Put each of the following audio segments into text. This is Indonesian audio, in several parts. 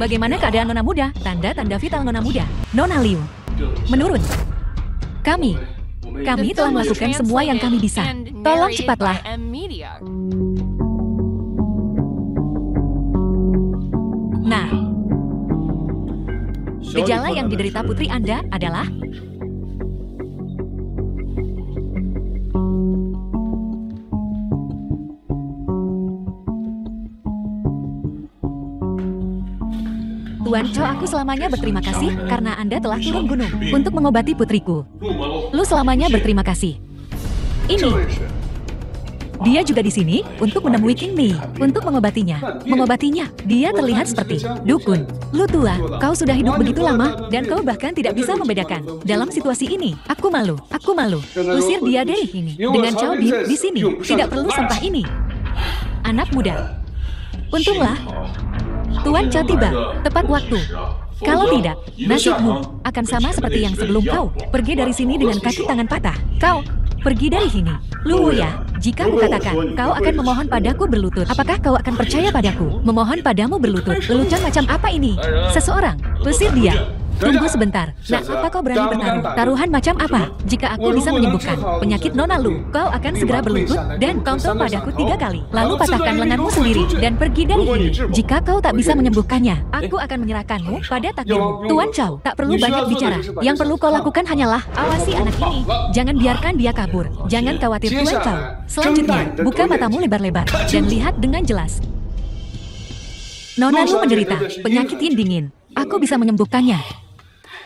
Bagaimana keadaan Nona Muda? Tanda-tanda vital Nona Muda. Nona Liu. Menurun. Kami telah melakukan semua yang kami bisa. Tolong cepatlah. Nah, gejala yang diderita putri Anda adalah Tuan Cho, aku selamanya berterima kasih karena Anda telah turun gunung untuk mengobati putriku. Lu selamanya berterima kasih. Ini. Dia juga di sini untuk menemui King Mi, untuk mengobatinya. Dia terlihat seperti dukun. Lu tua, kau sudah hidup begitu lama, dan kau bahkan tidak bisa membedakan. Dalam situasi ini, aku malu. Usir dia dari sini. Dengan Chow Bin di sini, tidak perlu sampah ini. Anak muda. Untunglah. Tuan Chow tiba, tepat waktu. Kalau tidak, nasibmu akan sama seperti yang sebelum kau. Pergi dari sini dengan kaki tangan patah. Kau, pergi dari sini. Lu ya, jika kukatakan, kau akan memohon padaku berlutut. Apakah kau akan percaya padaku? Memohon padamu berlutut. Lelucon macam apa ini? Seseorang, usir dia. Tunggu sebentar. Nah, apa kau berani bertaruh? Taruhan macam apa? Jika aku bisa menyembuhkan penyakit Nona Lu, kau akan segera berlutut dan counter padaku 3 kali. Lalu patahkan lenganmu sendiri dan pergi dari sini. Jika kau tak bisa menyembuhkannya, aku akan menyerahkanmu pada takdirmu. Tuan Chow, tak perlu banyak bicara. Yang perlu kau lakukan hanyalah awasi anak ini. Jangan biarkan dia kabur. Jangan khawatir, Tuan Chow. Selanjutnya, buka matamu lebar-lebar dan lihat dengan jelas. Nona Lu menderita penyakit yin dingin. Aku bisa menyembuhkannya.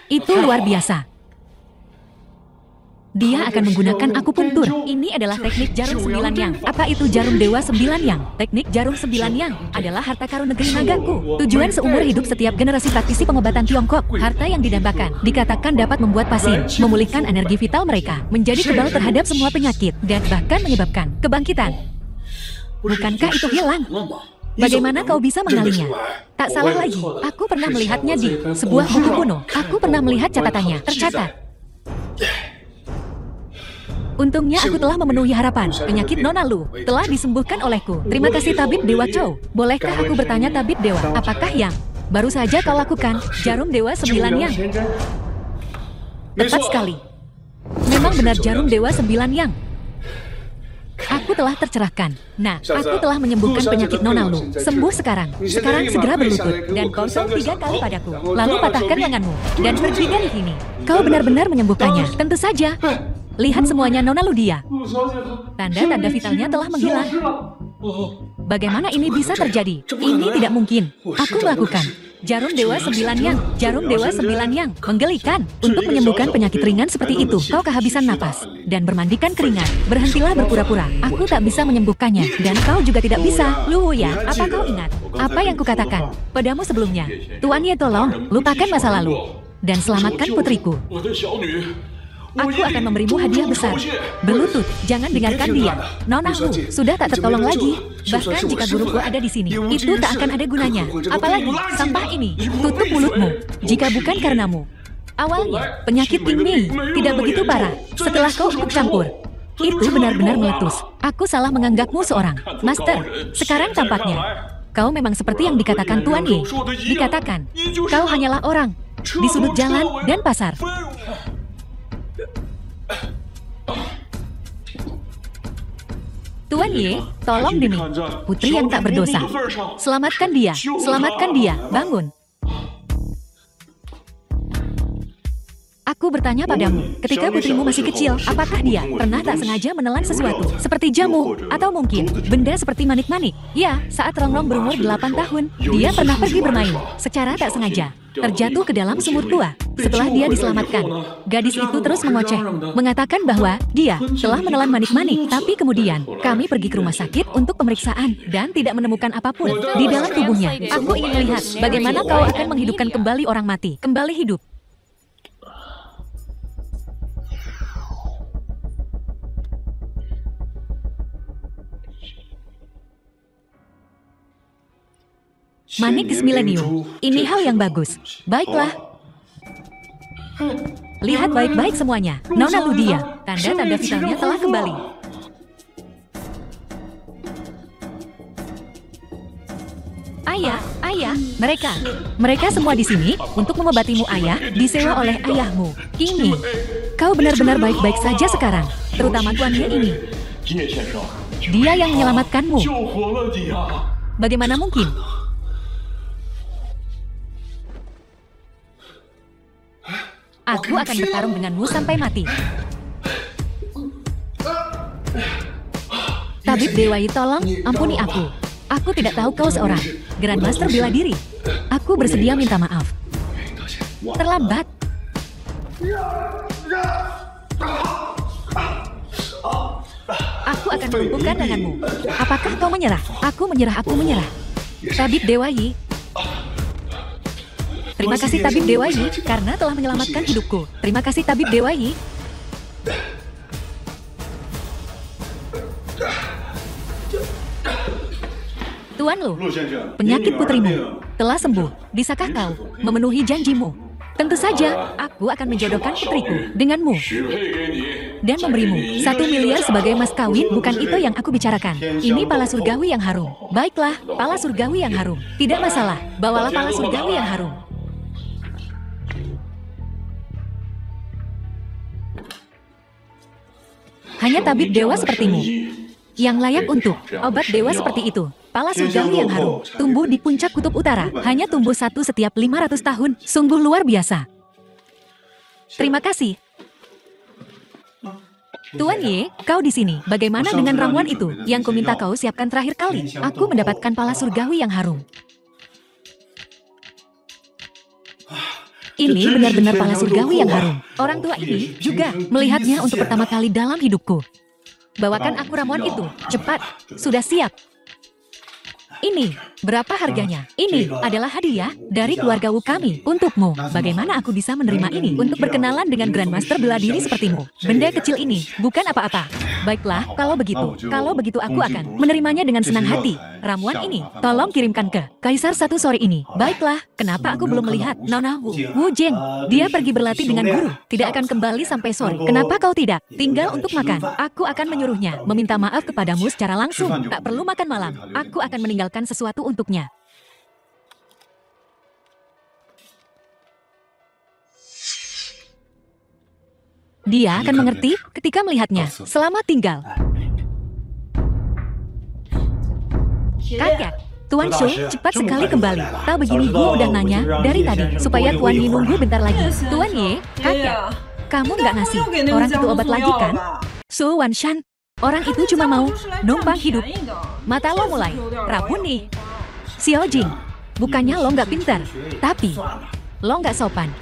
Itu luar biasa. Dia akan menggunakan akupuntur. Ini adalah teknik jarum 9 yang. Apa itu jarum dewa 9 yang? Teknik jarum 9 yang adalah harta karun negeri nagaku. Tujuan seumur hidup setiap generasi praktisi pengobatan Tiongkok. Harta yang didambakan dikatakan dapat membuat pasien memulihkan energi vital mereka, menjadi kebal terhadap semua penyakit, dan bahkan menyebabkan kebangkitan. Bukankah itu hilang? Bagaimana kau bisa mengenalinya? Tak salah lagi, aku pernah melihatnya di sebuah buku kuno. Aku pernah melihat catatannya, tercatat. Untungnya aku telah memenuhi harapan. Penyakit Nona Lu telah disembuhkan olehku. Terima kasih Tabib Dewa Chow. Bolehkah aku bertanya Tabib Dewa, apakah yang baru saja kau lakukan jarum dewa 9 yang? Tepat sekali. Memang benar jarum dewa 9 yang. Aku telah tercerahkan. Nah, aku telah menyembuhkan penyakit Nona Lu. Sembuh sekarang. Sekarang segera berlutut dan kosong 3 kali padaku. Lalu patahkan lenganmu dan pergi dari sini. Kau benar-benar menyembuhkannya. Tentu saja. Lihat semuanya Nona Lu dia. Tanda-tanda vitalnya telah menghilang. Bagaimana ini bisa terjadi? Ini tidak mungkin. Aku melakukan. Jarum dewa 9 yang. Jarum dewa 9 yang. Menggelikan. Untuk menyembuhkan penyakit ringan seperti itu, kau kehabisan napas dan bermandikan keringat. Berhentilah berpura-pura. Aku tak bisa menyembuhkannya. Dan kau juga tidak bisa. Lu ya, apa kau ingat? Apa yang kukatakan padamu sebelumnya? Tuan Ye, tolong, lupakan masa lalu. Dan selamatkan putriku. Aku akan memberimu hadiah besar. Berlutut, jangan dengarkan dia. Nona Lu sudah tak tertolong lagi. Bahkan jika guruku ada di sini, itu tak akan ada gunanya. Apalagi sampah ini. Tutup mulutmu. Jika bukan karenamu. Awalnya, penyakit King Mi tidak begitu parah. Setelah kau ikut campur, itu benar-benar meletus. Aku salah menganggapmu seorang master. Sekarang tampaknya kau memang seperti yang dikatakan Tuan Ye. Dikatakan, kau hanyalah orang di sudut jalan dan pasar. Tuan Ye, tolong Demi, putri yang tak berdosa. Selamatkan dia, bangun. Aku bertanya padamu, ketika putrimu masih kecil, apakah dia pernah tak sengaja menelan sesuatu, seperti jamu, atau mungkin benda seperti manik-manik? Ya, saat Rongrong berumur 8 tahun, dia pernah pergi bermain, secara tak sengaja, terjatuh ke dalam sumur tua. Setelah dia diselamatkan, gadis itu terus mengoceh, mengatakan bahwa dia telah menelan manik-manik, tapi kemudian kami pergi ke rumah sakit untuk pemeriksaan dan tidak menemukan apapun di dalam tubuhnya. Aku ingin melihat bagaimana kau akan menghidupkan kembali orang mati, kembali hidup. Manik Millennium, ini hal yang bagus. Baiklah. Lihat baik-baik semuanya. Nona Lu dia, tanda-tanda vitalnya telah kembali. Ayah, mereka semua di sini untuk mengobatimu ayah, disewa oleh ayahmu. Ini, kau benar-benar baik-baik saja sekarang, terutama Tuan Ye ini. Dia yang menyelamatkanmu. Bagaimana mungkin? Aku akan bertarung denganmu sampai mati. Tabib Dewa Yi, tolong ampuni aku. Aku tidak tahu kau seorang Grandmaster bela diri. Aku bersedia minta maaf. Terlambat. Aku akan melumpuhkan tanganmu. Apakah kau menyerah? Aku menyerah. Tabib Dewa Yi. Terima kasih Tabib Dewa Yi, karena telah menyelamatkan hidupku. Terima kasih Tabib Dewa Yi. Tuan Lu, penyakit putrimu telah sembuh. Bisakah kau memenuhi janjimu? Tentu saja, aku akan menjodohkan putriku denganmu. Dan memberimu 1 miliar sebagai mas kawin. Bukan itu yang aku bicarakan. Ini pala surgawi yang harum. Baiklah, pala surgawi yang harum. Tidak masalah, bawalah pala surgawi yang harum. Hanya tabib dewa sepertimu yang layak untuk obat dewa seperti itu. Pala surgawi yang harum tumbuh di puncak kutub utara. Hanya tumbuh satu setiap 500 tahun. Sungguh luar biasa. Terima kasih. Tuan Ye, kau di sini. Bagaimana dengan ramuan itu yang kuminta kau siapkan terakhir kali? Aku mendapatkan pala surgawi yang harum. Ini benar-benar pala surgawi yang harum. Orang tua ini juga melihatnya untuk pertama kali dalam hidupku. Bawakan aku ramuan itu. Cepat. Sudah siap. Ini, berapa harganya? Ini adalah hadiah dari keluarga Wu kami untukmu. Bagaimana aku bisa menerima ini untuk berkenalan dengan Grandmaster bela diri sepertimu? Benda kecil ini bukan apa-apa. Baiklah, kalau begitu aku akan menerimanya dengan senang hati. Ramuan ini, tolong kirimkan ke Kaisar satu sore ini. Baiklah, kenapa aku belum melihat Nona Wu Jeng? Dia pergi berlatih dengan guru, tidak akan kembali sampai sore. Kenapa kau tidak tinggal untuk makan? Aku akan menyuruhnya meminta maaf kepadamu secara langsung. Tak perlu makan malam. Aku akan meninggalkan sesuatu untuknya. Dia akan mengerti ketika melihatnya. Selamat tinggal. Kakek, Tuan Shu cepat sekali kembali. Tak begini, gue udah nanya dari tadi supaya Tuan Yi nunggu bentar lagi. Tuan Ye, kakek, kamu nggak ngasih orang itu obat lagi kan? Su Wanshan, orang itu cuma mau numpang hidup. Mata lo mulai rabun nih. Xiao Jing, bukannya lo nggak pintar, tapi lo nggak sopan.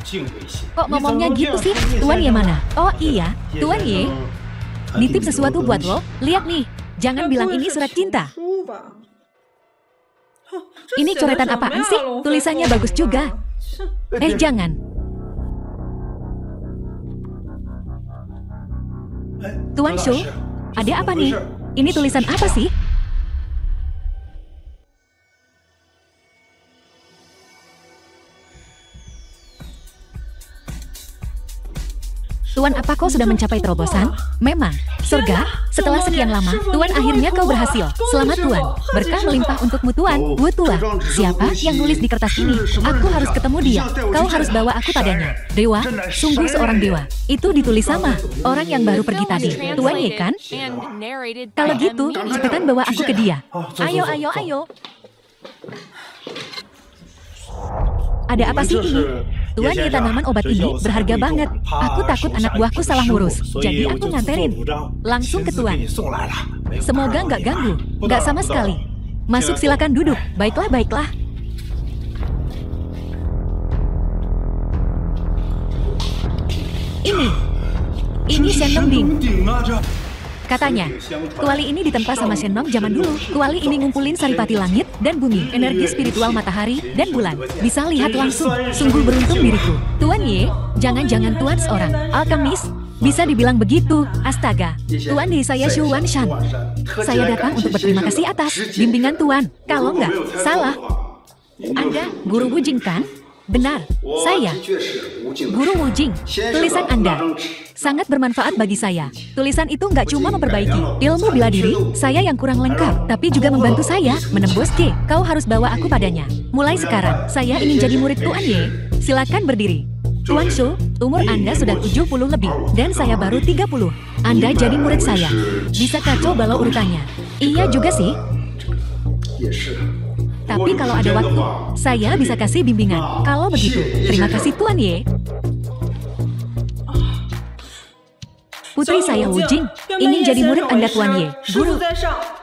Kok ngomongnya gitu sih? Tuan Ye mana? Oh iya, Tuan Ye. Nitip sesuatu buat lo. Lihat nih, jangan bilang ini surat cinta. Ini coretan apaan sih? Tulisannya bagus juga. Jangan. Tuan Shu, ada apa nih? Ini tulisan apa sih? Tuan, apa kau sudah mencapai terobosan? Memang, surga, setelah sekian lama, Tuan akhirnya kau berhasil. Selamat Tuan, berkah melimpah untukmu Tuan. Wu Tua, siapa yang nulis di kertas ini? Aku harus ketemu dia. Kau harus bawa aku padanya. Dewa, sungguh seorang dewa. Itu ditulis sama orang yang baru pergi tadi. Tuan Ye kan? Kalau gitu, cepetan bawa aku ke dia. Ayo. Ada apa sih ini? Tuan Ye, tanaman obat ini berharga banget. Aku takut anak buahku salah ngurus. Jadi aku nganterin langsung ke Tuan. Semoga nggak ganggu. Nggak sama sekali. Masuk, silakan duduk. Baiklah. Ini Shen Ding. Katanya, kuali ini ditempa sama Shen Nong zaman dulu. Kuali ini ngumpulin saripati langit dan bumi, energi spiritual matahari dan bulan. Bisa lihat langsung. Sungguh beruntung diriku. Tuan Ye, jangan-jangan Tuan seorang alkemis? Bisa dibilang begitu. Astaga. Tuan Ye, saya Shu Wanshan. Saya datang untuk berterima kasih atas bimbingan Tuan. Kalau nggak salah, Anda guru Wu Jing kan? Benar, saya. Guru Wu Jing, tulisan Anda sangat bermanfaat bagi saya. Tulisan itu nggak cuma memperbaiki ilmu bela diri saya yang kurang lengkap, tapi juga membantu saya menembus G. Kau harus bawa aku padanya. Mulai sekarang, saya ingin jadi murid Tuan Ye. Silakan berdiri. Tuan Shu, umur Anda sudah 70 lebih, dan saya baru 30. Anda jadi murid saya. Bisa kacau balau urutannya. Iya juga sih. Tapi kalau ada waktu, saya bisa kasih bimbingan. Kalau begitu, terima kasih Tuan Ye. Putri saya Wu Jing, ingin jadi murid Anda Tuan Ye. Guru,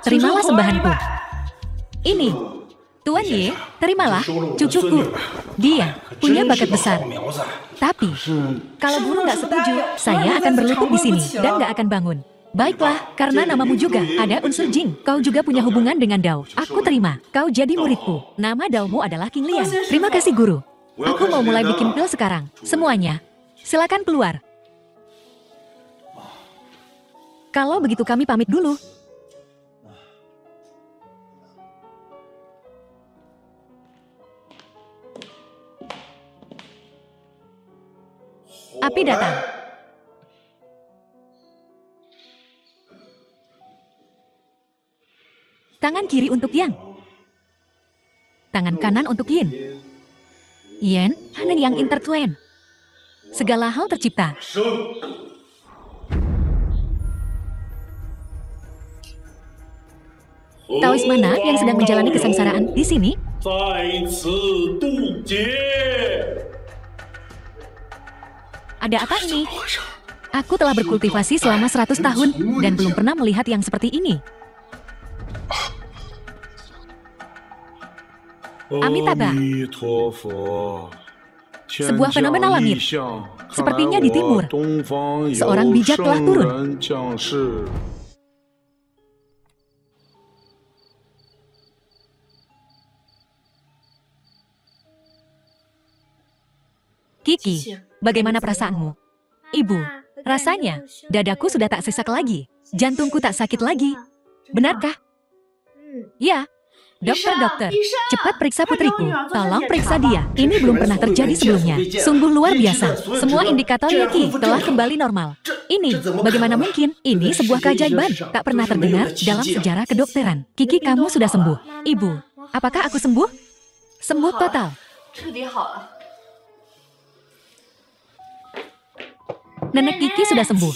terimalah sembahanku. Ini, Tuan Ye, terimalah cucuku. Dia punya bakat besar. Tapi, kalau guru nggak setuju, saya akan berlutut di sini dan nggak akan bangun. Baiklah, karena namamu juga ada unsur Jing. Kau juga punya hubungan dengan Dao. Aku terima. Kau jadi muridku. Nama Daomu adalah King Lian. Terima kasih guru. Aku mau mulai bikin pil sekarang. Semuanya, silakan keluar. Kalau begitu kami pamit dulu. Api datang. Tangan kiri untuk Yang. Tangan kanan untuk Yin. Yen, hanya yang intertwine. Segala hal tercipta. Taois mana yang sedang menjalani kesengsaraan di sini? Ada apa ini? Aku telah berkultivasi selama 100 tahun dan belum pernah melihat yang seperti ini. Amitabha. Sebuah fenomena langit. Sepertinya di timur. Seorang bijak telah turun. Kiki, bagaimana perasaanmu? Ibu, rasanya dadaku sudah tak sesak lagi. Jantungku tak sakit lagi. Benarkah? Ya. Dokter, cepat periksa putriku. Tolong periksa dia. Ini belum pernah terjadi sebelumnya. Sungguh luar biasa. Semua indikator Kiki telah kembali normal. Ini, bagaimana mungkin? Ini sebuah keajaiban. Tak pernah terdengar dalam sejarah kedokteran. Kiki, kamu sudah sembuh. Ibu, apakah aku sembuh? Sembuh total. Nenek Kiki sudah sembuh.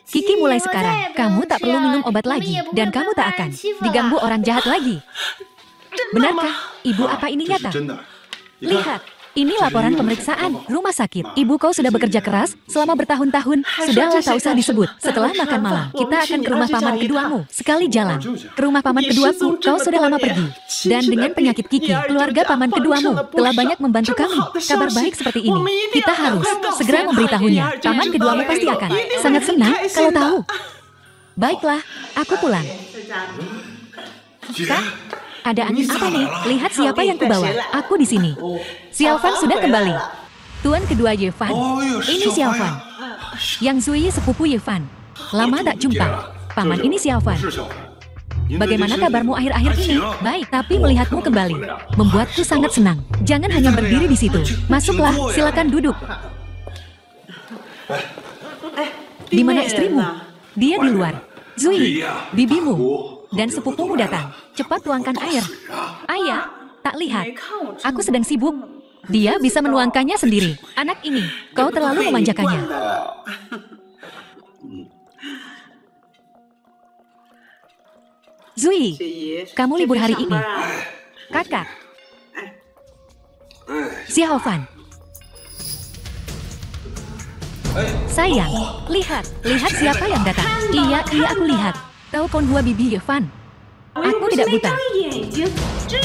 Kiki, mulai sekarang, kamu tak perlu minum obat lagi, dan kamu tak akan diganggu orang jahat lagi. Benarkah? Ibu, apa ini nyata? Lihat, ini laporan pemeriksaan rumah sakit. Ibu, kau sudah bekerja keras selama bertahun-tahun. Sudahlah, tak usah disebut. Setelah makan malam, kita akan ke rumah paman keduamu. Sekali jalan ke rumah paman keduaku, kau sudah lama pergi. Dan dengan penyakit Kiki, keluarga paman keduamu telah banyak membantu kami. Kabar baik seperti ini, kita harus segera memberitahunya. Paman keduamu pasti akan sangat senang kalau tahu. Baiklah, aku pulang. Kak, ada angin apa nih? Lihat siapa yang kubawa. Aku di sini. Xiaofan sudah kembali. Tuan kedua Yefan. Ini Xiaofan. Yang Zui sepupu Yefan. Lama tak jumpa. Paman, ini Xiaofan. Bagaimana kabarmu akhir-akhir ini? Baik, tapi melihatmu kembali membuatku sangat senang. Jangan hanya berdiri di situ. Masuklah, silakan duduk. Di mana istrimu? Dia di luar. Zui, bibimu dan sepupumu datang. Cepat tuangkan air. Ayah, tak lihat. Aku sedang sibuk. Dia bisa menuangkannya sendiri. Anak ini, kau terlalu memanjakannya. Zui, kamu libur hari ini. Kakak. Xiaofan. Sayang, lihat siapa yang datang. Iya, aku lihat. Tahu Konghua Bibi Yefan. Aku tidak buta.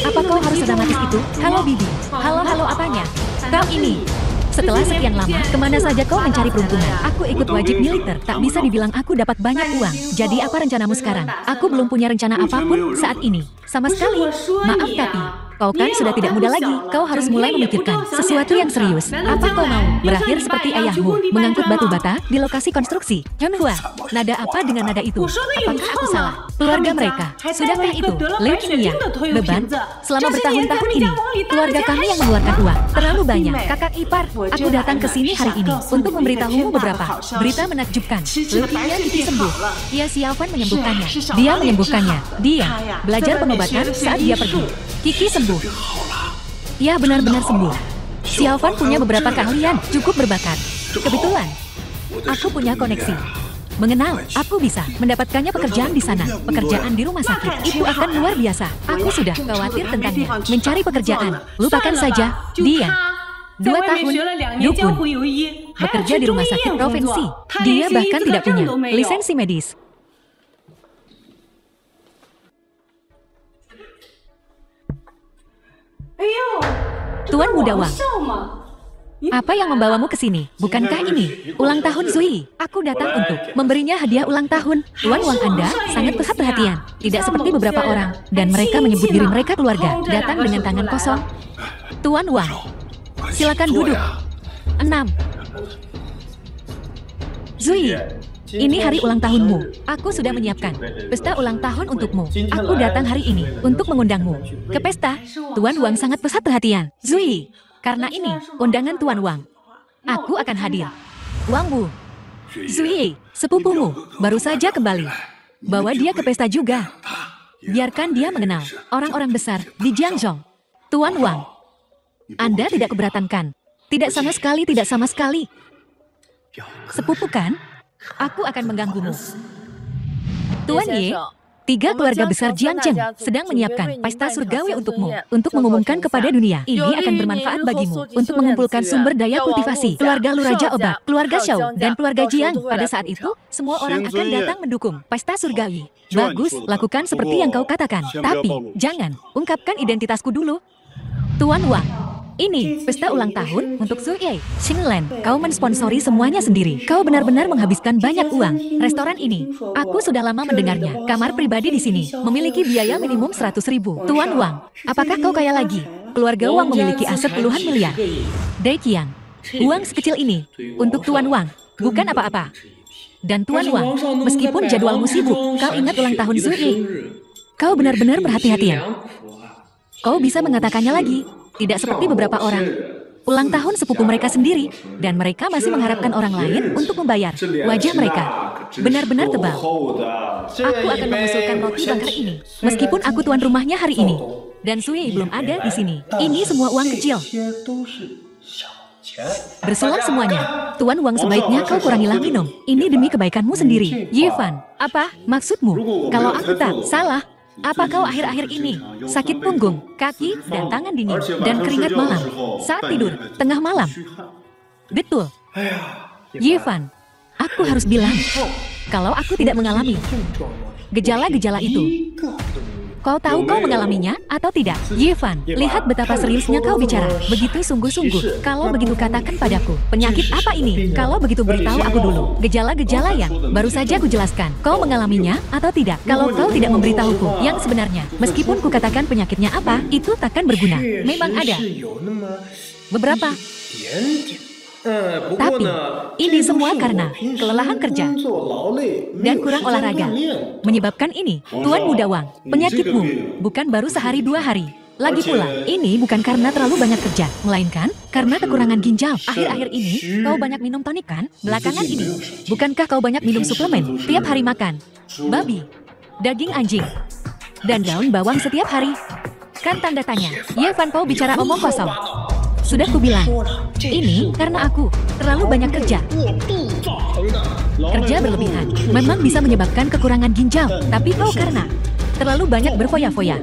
Apa kau harus sedramatis itu? Halo Bibi. Halo apanya? Kau ini. Setelah sekian lama, kemana saja kau mencari peruntungan? Aku ikut wajib militer, tak bisa dibilang aku dapat banyak uang. Jadi apa rencanamu sekarang? Aku belum punya rencana apapun saat ini. Sama sekali. Maaf tapi, Kau kan sudah tidak muda lagi. Kau harus mulai memikirkan sesuatu yang serius. Apa kau mau berakhir seperti ayahmu, mengangkut batu bata di lokasi konstruksi? Hyunhua, nada apa dengan nada itu? Apakah aku salah? Keluarga mereka, sudahkah itu leukemia, beban? Selama bertahun-tahun ini, keluarga kami yang mengeluarkan uang terlalu banyak. Kakak ipar, aku datang ke sini hari ini untuk memberitahumu beberapa berita menakjubkan. Leukemia Kiki sembuh. Ya, Xiaofan menyembuhkannya. Dia menyembuhkannya. Dia belajar pengobatan saat dia pergi. Kiki sembuh. Ya, benar-benar sembuh. Xiaofan punya beberapa keahlian, cukup berbakat. Kebetulan, aku punya koneksi. Mengenal, aku bisa mendapatkannya pekerjaan di sana. Pekerjaan di rumah sakit, itu akan luar biasa. Aku sudah khawatir tentangnya. Mencari pekerjaan, lupakan saja. Dia 2 tahun, dukun, bekerja di rumah sakit provinsi. Dia bahkan tidak punya lisensi medis. Tuan Muda Wang, apa yang membawamu ke sini? Bukankah ini ulang tahun Zui? Aku datang untuk memberinya hadiah ulang tahun. Tuan Wang Anda sangat perhatian. Tidak seperti beberapa orang. Dan mereka menyebut diri mereka keluarga. Datang dengan tangan kosong. Tuan Wang, silakan duduk. 6. Zui, ini hari ulang tahunmu. Aku sudah menyiapkan pesta ulang tahun untukmu. Aku datang hari ini untuk mengundangmu ke pesta. Tuan Wang sangat perhatian. Zui, karena ini undangan Tuan Wang, aku akan hadir. Wang Wu, Zui, sepupumu, baru saja kembali. Bawa dia ke pesta juga. Biarkan dia mengenal orang-orang besar di Jiangzhou. Tuan Wang, Anda tidak keberatan kan? Tidak sama sekali, tidak sama sekali. Sepupu kan? Aku akan mengganggumu. Tuan Ye, 3 keluarga besar Jiangzheng sedang menyiapkan pesta surgawi untukmu, untuk mengumumkan kepada dunia. Ini akan bermanfaat bagimu untuk mengumpulkan sumber daya kultivasi. Keluarga Lu Raja Oba, keluarga Shao, dan keluarga Jiang. Pada saat itu, semua orang akan datang mendukung pesta surgawi. Bagus, lakukan seperti yang kau katakan. Tapi, jangan ungkapkan identitasku dulu. Tuan Wang, ini pesta ulang tahun untuk Zui Xinglan. Kau mensponsori semuanya sendiri. Kau benar-benar menghabiskan banyak uang. Restoran ini, aku sudah lama mendengarnya. Kamar pribadi di sini memiliki biaya minimum 100.000. Tuan Wang, apakah kau kaya lagi? Keluarga Wang memiliki aset puluhan miliar. Dai Qiang, uang sekecil ini untuk Tuan Wang bukan apa-apa. Dan Tuan Wang, meskipun jadwalmu sibuk, kau ingat ulang tahun Zui. Kau benar-benar perhatian. Kau bisa mengatakannya lagi. Tidak seperti beberapa orang. Ulang tahun sepupu mereka sendiri, dan mereka masih mengharapkan orang lain untuk membayar. Wajah mereka benar-benar tebal. Aku akan mengusulkan roti bakar ini, meskipun aku tuan rumahnya hari ini. Dan Sui belum ada di sini. Ini semua uang kecil. Bersulang semuanya. Tuan Wang, sebaiknya kau kurangilah minum. Ini demi kebaikanmu sendiri. Yifan, apa maksudmu? Kalau aku tak salah, apa kau akhir-akhir ini sakit punggung, kaki, dan tangan dingin, dan keringat malam saat tidur tengah malam? Betul. Yifan, aku harus bilang, kalau aku tidak mengalami gejala-gejala itu. Kau tahu kau mengalaminya atau tidak? Yifan, lihat betapa seriusnya kau bicara. Begitu sungguh-sungguh. Kalau begitu katakan padaku, penyakit apa ini? Kalau begitu beritahu aku dulu. Gejala-gejala yang baru saja kujelaskan. Kau mengalaminya atau tidak? Kalau kau tidak memberitahuku yang sebenarnya, meskipun kukatakan penyakitnya apa, itu takkan berguna. Memang ada beberapa. Tapi, ini semua karena kelelahan kerja dan kurang olahraga. Menyebabkan ini, Tuan Muda Wang, penyakitmu bukan baru sehari 2 hari. Lagi pula, ini bukan karena terlalu banyak kerja, melainkan karena kekurangan ginjal. Akhir-akhir ini, kau banyak minum tonik kan? Belakangan ini, bukankah kau banyak minum suplemen? Tiap hari makan babi, daging anjing, dan daun bawang setiap hari? Kan tanda tanya. Yifan, kau bicara omong kosong. Sudah kubilang, ini karena aku terlalu banyak kerja. Kerja berlebihan memang bisa menyebabkan kekurangan ginjal, tapi kau karena terlalu banyak berfoya-foya.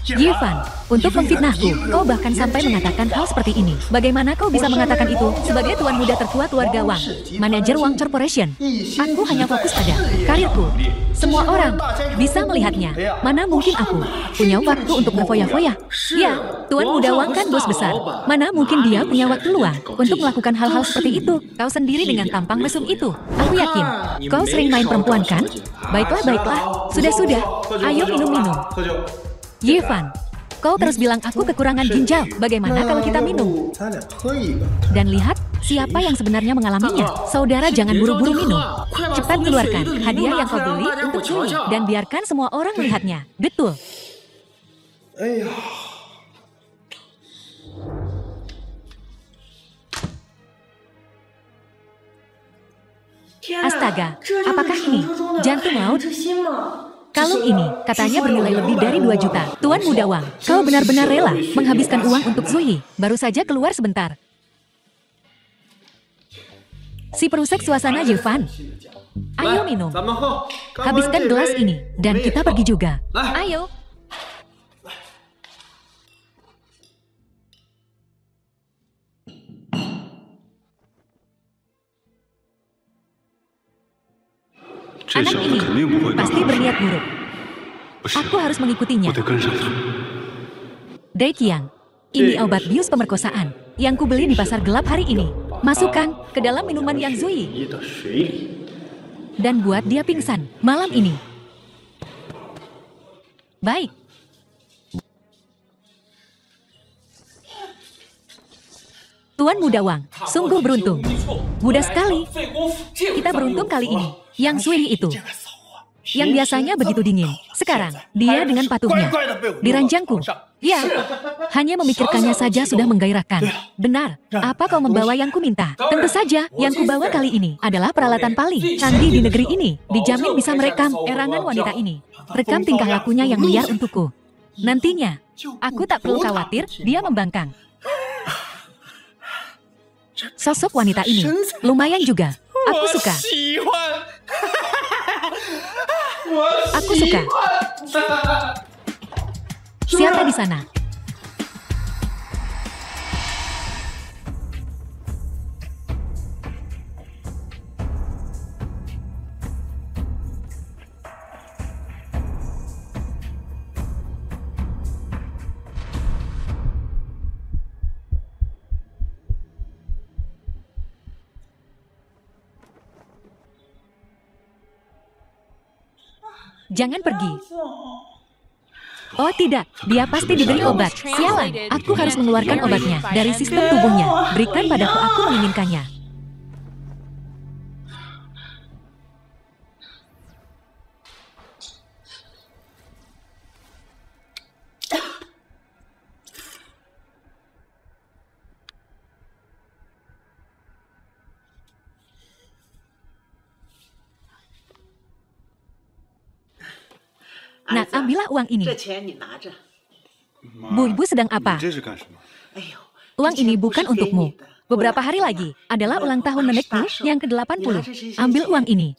Yifan, untuk memfitnahku, kau bahkan sampai mengatakan hal seperti ini. Bagaimana kau bisa mengatakan itu sebagai tuan muda tertua keluarga Wang, manajer Wang Corporation? Aku hanya fokus pada karirku. Semua orang bisa melihatnya. Mana mungkin aku punya waktu untuk berfoya-foya? Ya, tuan muda Wang kan bos besar. Mana mungkin dia punya waktu luang untuk melakukan hal-hal seperti itu? Kau sendiri dengan tampang mesum itu. Aku yakin, kau sering main perempuan kan? Baiklah, baiklah. Sudah-sudah. Ayo minum-minum. Yifan, Kau terus bilang aku kekurangan ginjal. Bagaimana kalau kita minum? Dan lihat, siapa yang sebenarnya mengalaminya. Saudara jangan buru-buru minum. Cepat keluarkan hadiah yang kau beli untuk Zui. Dan biarkan semua orang melihatnya. Betul. Astaga, apakah ini jantung laut? Kalung ini katanya bernilai lebih dari 2 juta. Tuan Muda Wang, kau benar-benar rela menghabiskan uang untuk Zui. Baru saja keluar sebentar. Si perusak suasana Yifan. Ayo minum. Habiskan gelas ini. Dan kita pergi juga. Ayo. Anak ini pasti berniat buruk. Aku harus mengikutinya. Dai Qiang, ini obat bius pemerkosaan yang kubeli di pasar gelap hari ini. Masukkan ke dalam minuman yang Zui. Dan buat dia pingsan malam ini. Baik. Tuan Muda Wang, sungguh beruntung. Mudah sekali. Kita beruntung kali ini. Yang Zui itu, yang biasanya begitu dingin, sekarang dia dengan patuhnya di ranjangku. Ya, hanya memikirkannya saja sudah menggairahkan. Benar, apa kau membawa yang kuminta? Tentu saja, yang kubawa kali ini adalah peralatan paling canggih di negeri ini. Dijamin bisa merekam erangan wanita ini. Rekam tingkah lakunya yang liar untukku. Nantinya, aku tak perlu khawatir dia membangkang. Sosok wanita ini lumayan juga. Aku suka. Aku suka. Siapa di sana? Jangan pergi. Oh tidak, dia pasti diberi obat. Sialan, aku harus mengeluarkan obatnya dari sistem tubuhnya. Berikan padaku, aku menginginkannya. Nah, ambillah uang ini. Bu, ibu sedang apa? Uang ini bukan untukmu. Beberapa hari lagi adalah ulang tahun nenekku yang ke-80. Ambil uang ini.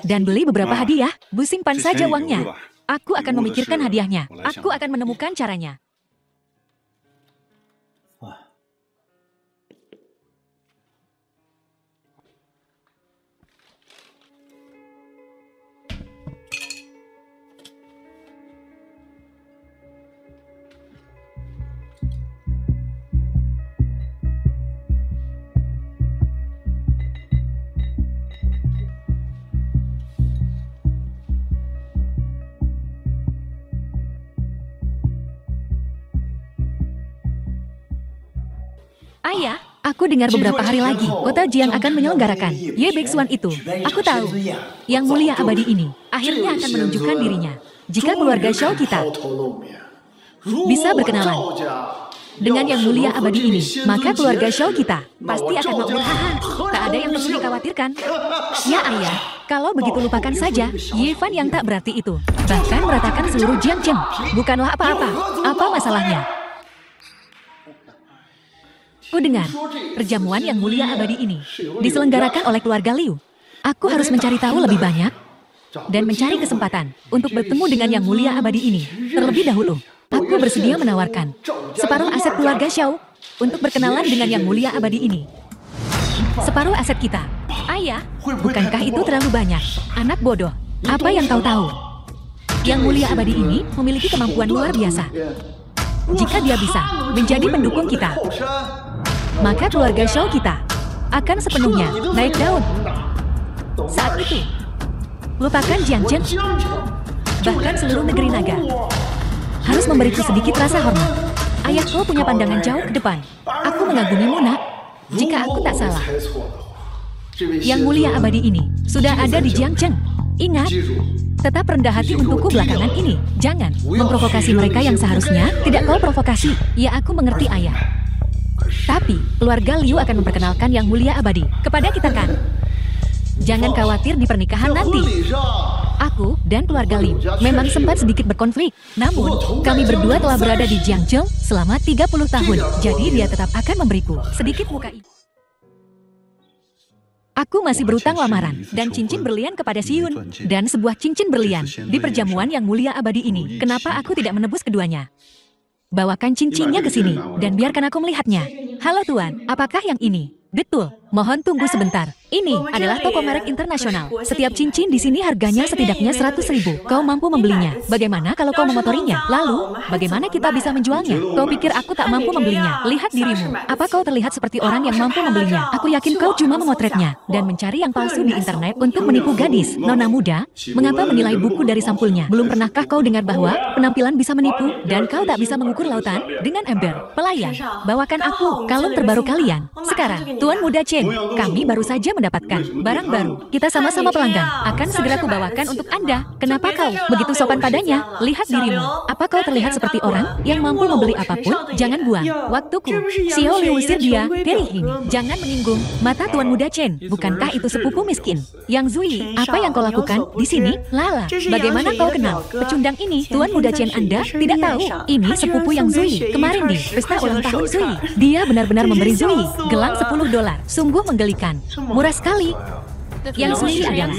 Dan beli beberapa hadiah. Bu, simpan saja uangnya. Aku akan memikirkan hadiahnya. Aku akan menemukan caranya. Ayah, aku dengar beberapa hari lagi, Kota Jiang akan menyelenggarakan Ye Bexuan itu. Aku tahu, yang mulia abadi ini akhirnya akan menunjukkan dirinya. Jika keluarga Shao kita bisa berkenalan dengan yang mulia abadi ini, maka keluarga Shao kita pasti akan makmur. Haha, tak ada yang perlu dikhawatirkan. Ya ayah, kalau begitu lupakan saja Ye Fan yang tak berarti itu. Bahkan meratakan seluruh Jiangzheng. Bukanlah apa-apa. Apa masalahnya? Ku dengar, perjamuan yang mulia abadi ini diselenggarakan oleh keluarga Liu. Aku harus mencari tahu lebih banyak dan mencari kesempatan untuk bertemu dengan yang mulia abadi ini terlebih dahulu. Aku bersedia menawarkan separuh aset keluarga Shao untuk berkenalan dengan yang mulia abadi ini. Separuh aset kita. Ayah, bukankah itu terlalu banyak? Anak bodoh, apa yang kau tahu? Yang mulia abadi ini memiliki kemampuan luar biasa. Jika dia bisa menjadi pendukung kita, maka keluarga Shao kita akan sepenuhnya naik daun. Saat itu, lupakan Jiangzheng, bahkan seluruh negeri naga harus memberiku sedikit rasa hormat. Ayahku punya pandangan jauh ke depan. Aku mengagumimu, nak. Jika aku tak salah, Yang Mulia Abadi ini sudah ada di Jiangcheng. Ingat, tetap rendah hati untukku belakangan ini. Jangan memprovokasi mereka yang seharusnya tidak kau provokasi. Ya, aku mengerti, ayah. Tapi, keluarga Liu akan memperkenalkan Yang Mulia Abadi kepada kita kan? Jangan khawatir di pernikahan nanti. Aku dan keluarga Liu memang sempat sedikit berkonflik. Namun, kami berdua telah berada di Jiangcheng selama 30 tahun. Jadi dia tetap akan memberiku sedikit muka ibu. Aku masih berutang lamaran dan cincin berlian kepada Siun. Dan sebuah cincin berlian di perjamuan Yang Mulia Abadi ini. Kenapa aku tidak menebus keduanya? Bawakan cincinnya ke sini dan biarkan aku melihatnya. Halo Tuan, apakah yang ini? Betul, mohon tunggu sebentar. Ini adalah toko merek internasional. Setiap cincin di sini harganya setidaknya 100.000. Kau mampu membelinya. Bagaimana kalau kau memotorinya? Lalu, bagaimana kita bisa menjualnya? Kau pikir aku tak mampu membelinya? Lihat dirimu. Apa kau terlihat seperti orang yang mampu membelinya? Aku yakin kau cuma memotretnya dan mencari yang palsu di internet untuk menipu gadis. Nona muda, mengapa menilai buku dari sampulnya? Belum pernahkah kau dengar bahwa penampilan bisa menipu dan kau tak bisa mengukur lautan dengan ember? Pelayan, bawakan aku kalung terbaru kalian. Sekarang, Tuan Muda Chen, kami baru saja mendapatkan barang baru. Kita sama-sama pelanggan. Akan segera kubawakan untuk Anda. Kenapa kau begitu sopan padanya? Lihat dirimu. Apa kau terlihat seperti orang yang mampu membeli apapun? Jangan buang waktuku. Xiao Liu usir dia dari ini. Jangan menyinggung mata Tuan Muda Chen. Bukankah itu sepupu miskin? Yang Zui, apa yang kau lakukan di sini? Lala, bagaimana kau kenal pecundang ini? Tuan Muda Chen, Anda tidak tahu. Ini sepupu Yang Zui. Kemarin di pesta ulang tahun Zui, dia benar-benar memberi Zui gelang $10. Sungguh menggelikan. Murah sekali. Yang Zui adalah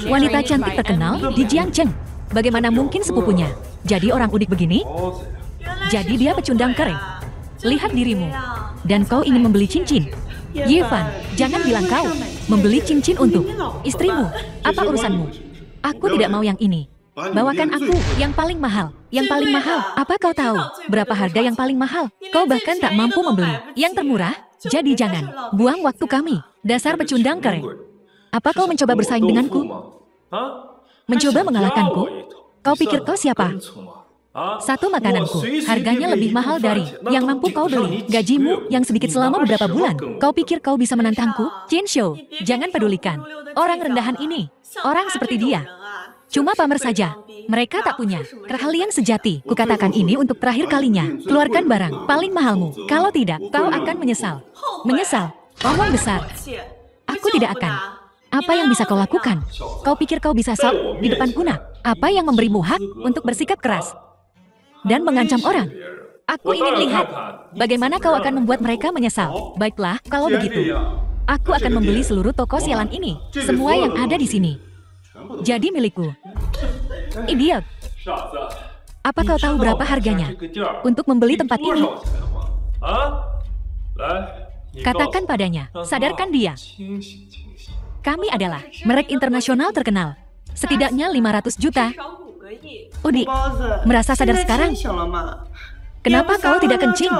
wanita cantik terkenal di Jiangcheng. Bagaimana mungkin sepupunya jadi orang udik begini? Jadi dia pecundang kering. Lihat dirimu. Dan kau ingin membeli cincin. Yevan, jangan bilang kau membeli cincin untuk istrimu. Apa urusanmu? Aku tidak mau yang ini. Bawakan aku yang paling mahal. Yang paling mahal. Apa kau tahu berapa harga yang paling mahal? Kau bahkan tak mampu membeli yang termurah. Jadi jangan buang waktu kami. Dasar pecundang kering. Apa kau mencoba bersaing denganku? Mencoba mengalahkanku? Kau pikir kau siapa? Satu makananku harganya lebih mahal dari yang mampu kau beli. Gajimu yang sedikit selama beberapa bulan. Kau pikir kau bisa menantangku? Chen Shou, jangan pedulikan orang rendahan ini. Orang seperti dia cuma pamer saja. Mereka tak punya keahlian sejati. Kukatakan ini untuk terakhir kalinya. Keluarkan barang paling mahalmu. Kalau tidak, kau akan menyesal. Menyesal? Omong besar. Aku tidak akan. Apa yang bisa kau lakukan? Kau pikir kau bisa sok di depan kunak? Apa yang memberimu hak untuk bersikap keras dan mengancam orang? Aku ingin lihat bagaimana kau akan membuat mereka menyesal. Baiklah, kalau begitu, aku akan membeli seluruh toko sialan ini. Semua yang ada di sini jadi milikku. Idiot. Apa kau tahu berapa harganya untuk membeli tempat ini? Katakan padanya, sadarkan dia. Kami adalah merek internasional terkenal. Setidaknya 500 juta. Udik, merasa sadar sekarang? Kenapa kau tidak kencing?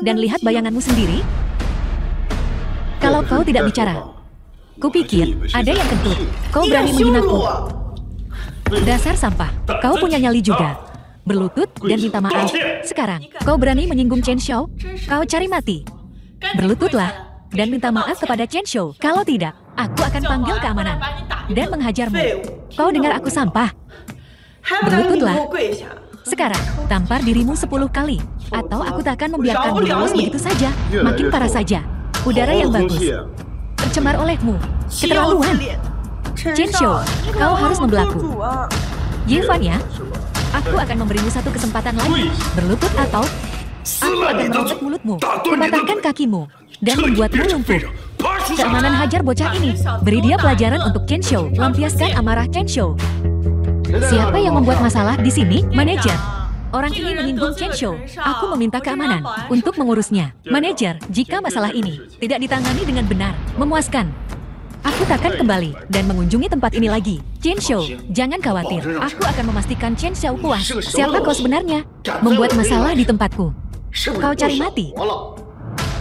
Dan lihat bayanganmu sendiri? Kalau kau tidak bicara, kupikir ada yang kentut. Kau berani menghinaku. Dasar sampah. Kau punya nyali juga. Berlutut dan minta maaf. Sekarang, kau berani menyinggung Chen Shou? Kau cari mati. Berlututlah dan minta maaf kepada Chen Shou. Kalau tidak, aku akan panggil keamanan dan menghajarmu. Kau dengar aku sampah? Berlututlah. Sekarang, tampar dirimu 10 kali. Atau aku tak akan membiarkanmu lolos begitu saja. Makin parah saja. Udara yang bagus tercemar olehmu. Keterlaluan. Chen Shou, kau harus membelaku. Yevan ya, aku akan memberimu satu kesempatan lagi. Berlutut atau aku akan merobek mulutmu, mematahkan kakimu, dan membuatmu lumpuh. Keamanan hajar bocah ini. Beri dia pelajaran untuk Chen Shou. Lampiaskan amarah Chen Shou. Siapa yang membuat masalah di sini? Manajer. Orang ini menyinggung Chen Shou. Aku meminta keamanan untuk mengurusnya. Manajer, jika masalah ini tidak ditangani dengan benar, memuaskan, aku takkan kembali dan mengunjungi tempat ini lagi. Chen Shou, jangan khawatir. Aku akan memastikan Chen Shou puas. Siapa kau sebenarnya? Membuat masalah di tempatku. Kau cari mati.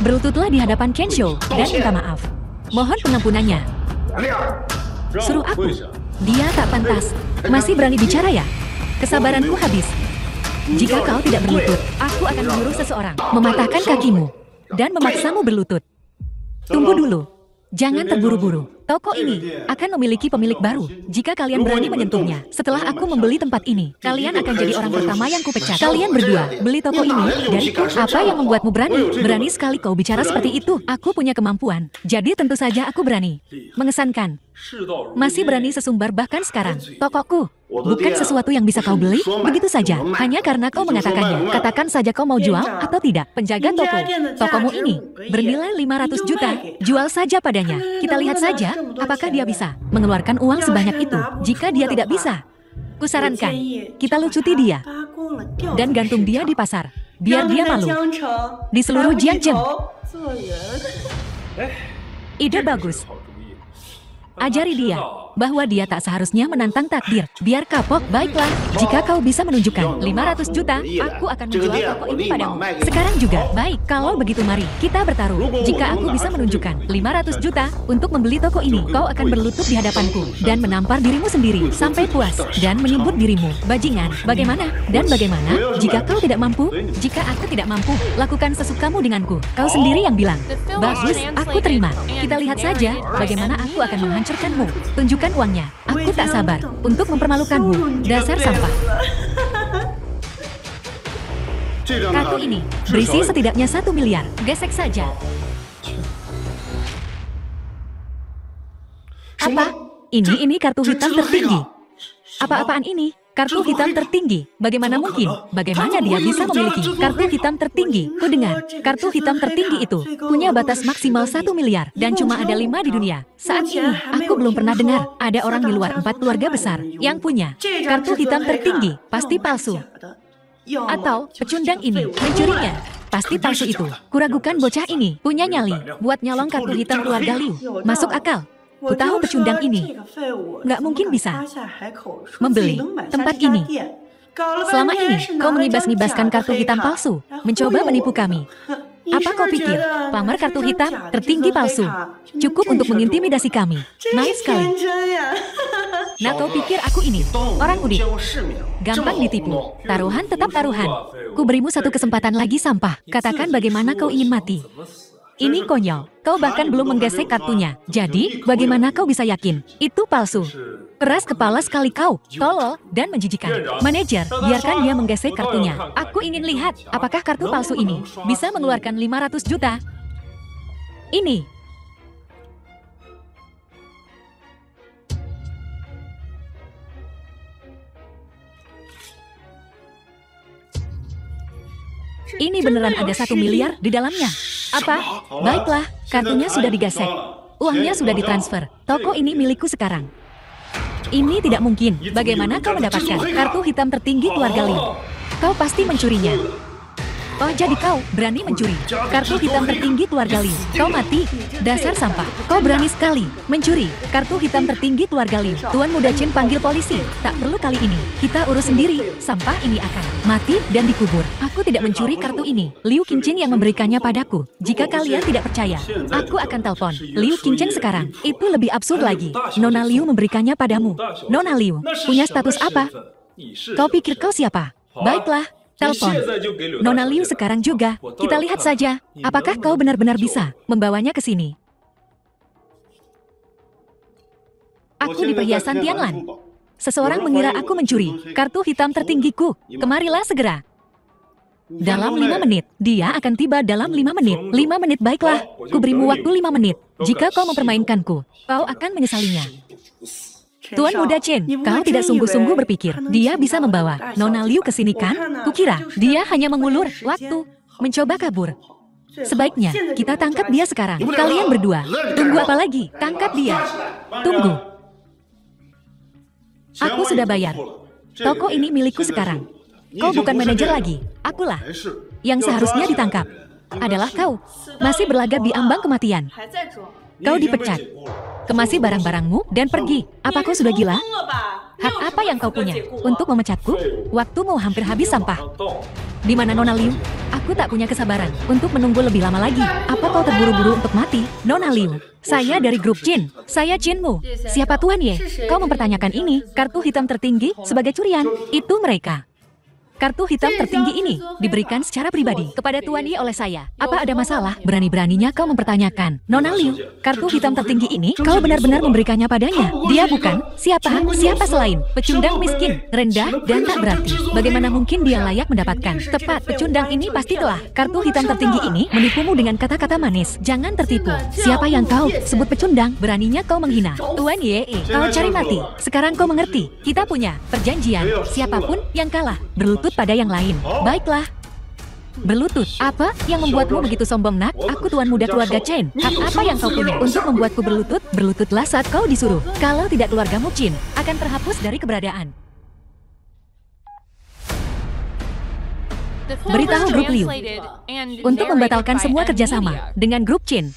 Berlututlah di hadapan Chen Shou dan minta maaf. Mohon pengampunannya. Suruh aku. Dia tak pantas. Masih berani bicara ya? Kesabaranku habis. Jika kau tidak berlutut, aku akan menyuruh seseorang mematahkan kakimu dan memaksamu berlutut. Tunggu dulu. Jangan terburu-buru. Toko ini akan memiliki pemilik baru. Jika kalian berani menyentuhnya, setelah aku membeli tempat ini, kalian akan jadi orang pertama yang kupecat. Kalian berdua beli toko ini dariku. Apa yang membuatmu berani? Berani sekali kau bicara seperti itu. Aku punya kemampuan, jadi tentu saja aku berani. Mengesankan. Masih berani sesumbar bahkan sekarang. Tokoku bukan sesuatu yang bisa kau beli begitu saja hanya karena kau mengatakannya. Katakan saja kau mau jual atau tidak. Penjaga toko, tokomu ini bernilai 500 juta. Jual saja padanya. Kita lihat saja apakah dia bisa mengeluarkan uang sebanyak itu. Jika dia tidak bisa, kusarankan kita lucuti dia dan gantung dia di pasar. Biar dia malu di seluruh Jiangzhou. Ide bagus. Ajari dia bahwa dia tak seharusnya menantang takdir. Biar kapok. Baiklah, jika kau bisa menunjukkan 500 juta, aku akan menjual toko ini padamu. Sekarang juga. Baik, kalau begitu mari kita bertaruh. Jika aku bisa menunjukkan 500 juta untuk membeli toko ini, kau akan berlutut di hadapanku dan menampar dirimu sendiri sampai puas dan menyebut dirimu bajingan. Bagaimana? Dan bagaimana jika kau tidak mampu? Jika aku tidak mampu, lakukan sesukamu denganku. Kau sendiri yang bilang. Bagus, aku terima. Kita lihat saja bagaimana aku akan menghancurkanmu. Tunjukkan uangnya. Aku tak sabar untuk mempermalukanmu. Dasar sampah. Kartu ini berisi setidaknya 1 miliar. Gesek saja. Apa? Ini kartu hitam tertinggi. Apa-apaan ini? Kartu hitam tertinggi. Bagaimana mungkin? Bagaimana dia bisa memiliki kartu hitam tertinggi? Ku dengar, kartu hitam tertinggi itu punya batas maksimal 1 miliar dan cuma ada 5 di dunia. Saat ini, aku belum pernah dengar ada orang di luar 4 keluarga besar yang punya kartu hitam tertinggi. Pasti palsu. Atau pecundang ini mencurinya. Pasti palsu itu. Kuragukan bocah ini punya nyali buat nyolong kartu hitam keluarga Liu. Masuk akal. Ku tahu pecundang ini nggak mungkin bisa membeli tempat ini. Selama ini, kau mengibas-ngibaskan kartu hitam palsu, mencoba menipu kami. Apa kau pikir, pamer kartu hitam tertinggi palsu cukup untuk mengintimidasi kami? Naif sekali. Nah, kau pikir aku ini orang udik? Gampang ditipu. Taruhan tetap taruhan. Ku berimu satu kesempatan lagi sampah. Katakan bagaimana kau ingin mati. Ini konyol. Kau bahkan belum menggesek kartunya. Jadi, bagaimana kau bisa yakin itu palsu? Keras kepala sekali kau, tolol dan menjijikan. Manajer, biarkan dia menggesek kartunya. Aku ingin lihat apakah kartu palsu ini bisa mengeluarkan 500 juta. Ini. Ini beneran ada 1 miliar di dalamnya. Apa? Baiklah, kartunya sudah digesek. Uangnya sudah ditransfer. Toko ini milikku sekarang. Ini tidak mungkin. Bagaimana kau mendapatkan kartu hitam tertinggi keluarga Liu? Kau pasti mencurinya. Oh, jadi kau berani mencuri kartu hitam tertinggi keluarga Liu. Kau mati. Dasar sampah. Kau berani sekali mencuri kartu hitam tertinggi keluarga Liu. Tuan Muda Chen panggil polisi. Tak perlu kali ini. Kita urus sendiri. Sampah ini akan mati dan dikubur. Aku tidak mencuri kartu ini. Liu Qingchen yang memberikannya padaku. Jika kalian tidak percaya, aku akan telepon Liu Qingchen sekarang. Itu lebih absurd lagi. Nona Liu memberikannya padamu. Nona Liu punya status apa? Kau pikir kau siapa? Baiklah. Telepon Nona Liu sekarang juga. Kita lihat saja, apakah kau benar-benar bisa membawanya ke sini. Aku di perhiasan Tianlan. Seseorang mengira aku mencuri kartu hitam tertinggiku. Kemarilah segera. Dalam 5 menit. Dia akan tiba dalam 5 menit. 5 menit baiklah. Ku berimu waktu 5 menit. Jika kau mempermainkanku, kau akan menyesalinya. Tuan Muda Chen, kau tidak sungguh-sungguh berpikir dia bisa membawa Nona Liu ke sini kan? Kukira dia hanya mengulur waktu, mencoba kabur. Sebaiknya kita tangkap dia sekarang. Kalian berdua, tunggu apa lagi? Tangkap dia. Tunggu. Aku sudah bayar. Toko ini milikku sekarang. Kau bukan manajer lagi. Akulah yang seharusnya ditangkap. Adalah kau. Masih berlagak di ambang kematian. Kau dipecat. Kemasi barang-barangmu dan pergi. Apa kau sudah gila? Hak apa yang kau punya untuk memecatku? Waktumu hampir habis sampah. Di mana Nona Liu? Aku tak punya kesabaran untuk menunggu lebih lama lagi. Apa kau terburu-buru untuk mati? Nona Liu, saya dari grup Jin. Saya Jinmu. Siapa Tuan Ye? Kau mempertanyakan ini, kartu hitam tertinggi sebagai curian. Itu mereka. Kartu hitam tertinggi ini diberikan secara pribadi kepada Tuan Ye oleh saya. Apa ada masalah? Berani-beraninya kau mempertanyakan. Nona Liu, kartu hitam tertinggi ini kau benar-benar memberikannya padanya. Dia bukan siapa selain pecundang miskin, rendah, dan tak berarti. Bagaimana mungkin dia layak mendapatkan? Tepat, pecundang ini pasti telah. Kartu hitam tertinggi ini menipumu dengan kata-kata manis. Jangan tertipu. Siapa yang kau sebut pecundang? Beraninya kau menghina. Tuan Ye, kau cari mati. Sekarang kau mengerti. Kita punya perjanjian. Siapapun yang kalah berlutut pada yang lain. Baiklah. Berlutut? Apa yang membuatmu begitu sombong, nak? Aku tuan muda keluarga Chen. Hak apa yang kau punya untuk membuatku berlutut? Berlututlah saat kau disuruh. Kalau tidak, keluargamu Qin akan terhapus dari keberadaan. Beritahu grup Liu untuk membatalkan semua kerjasama dengan grup Qin.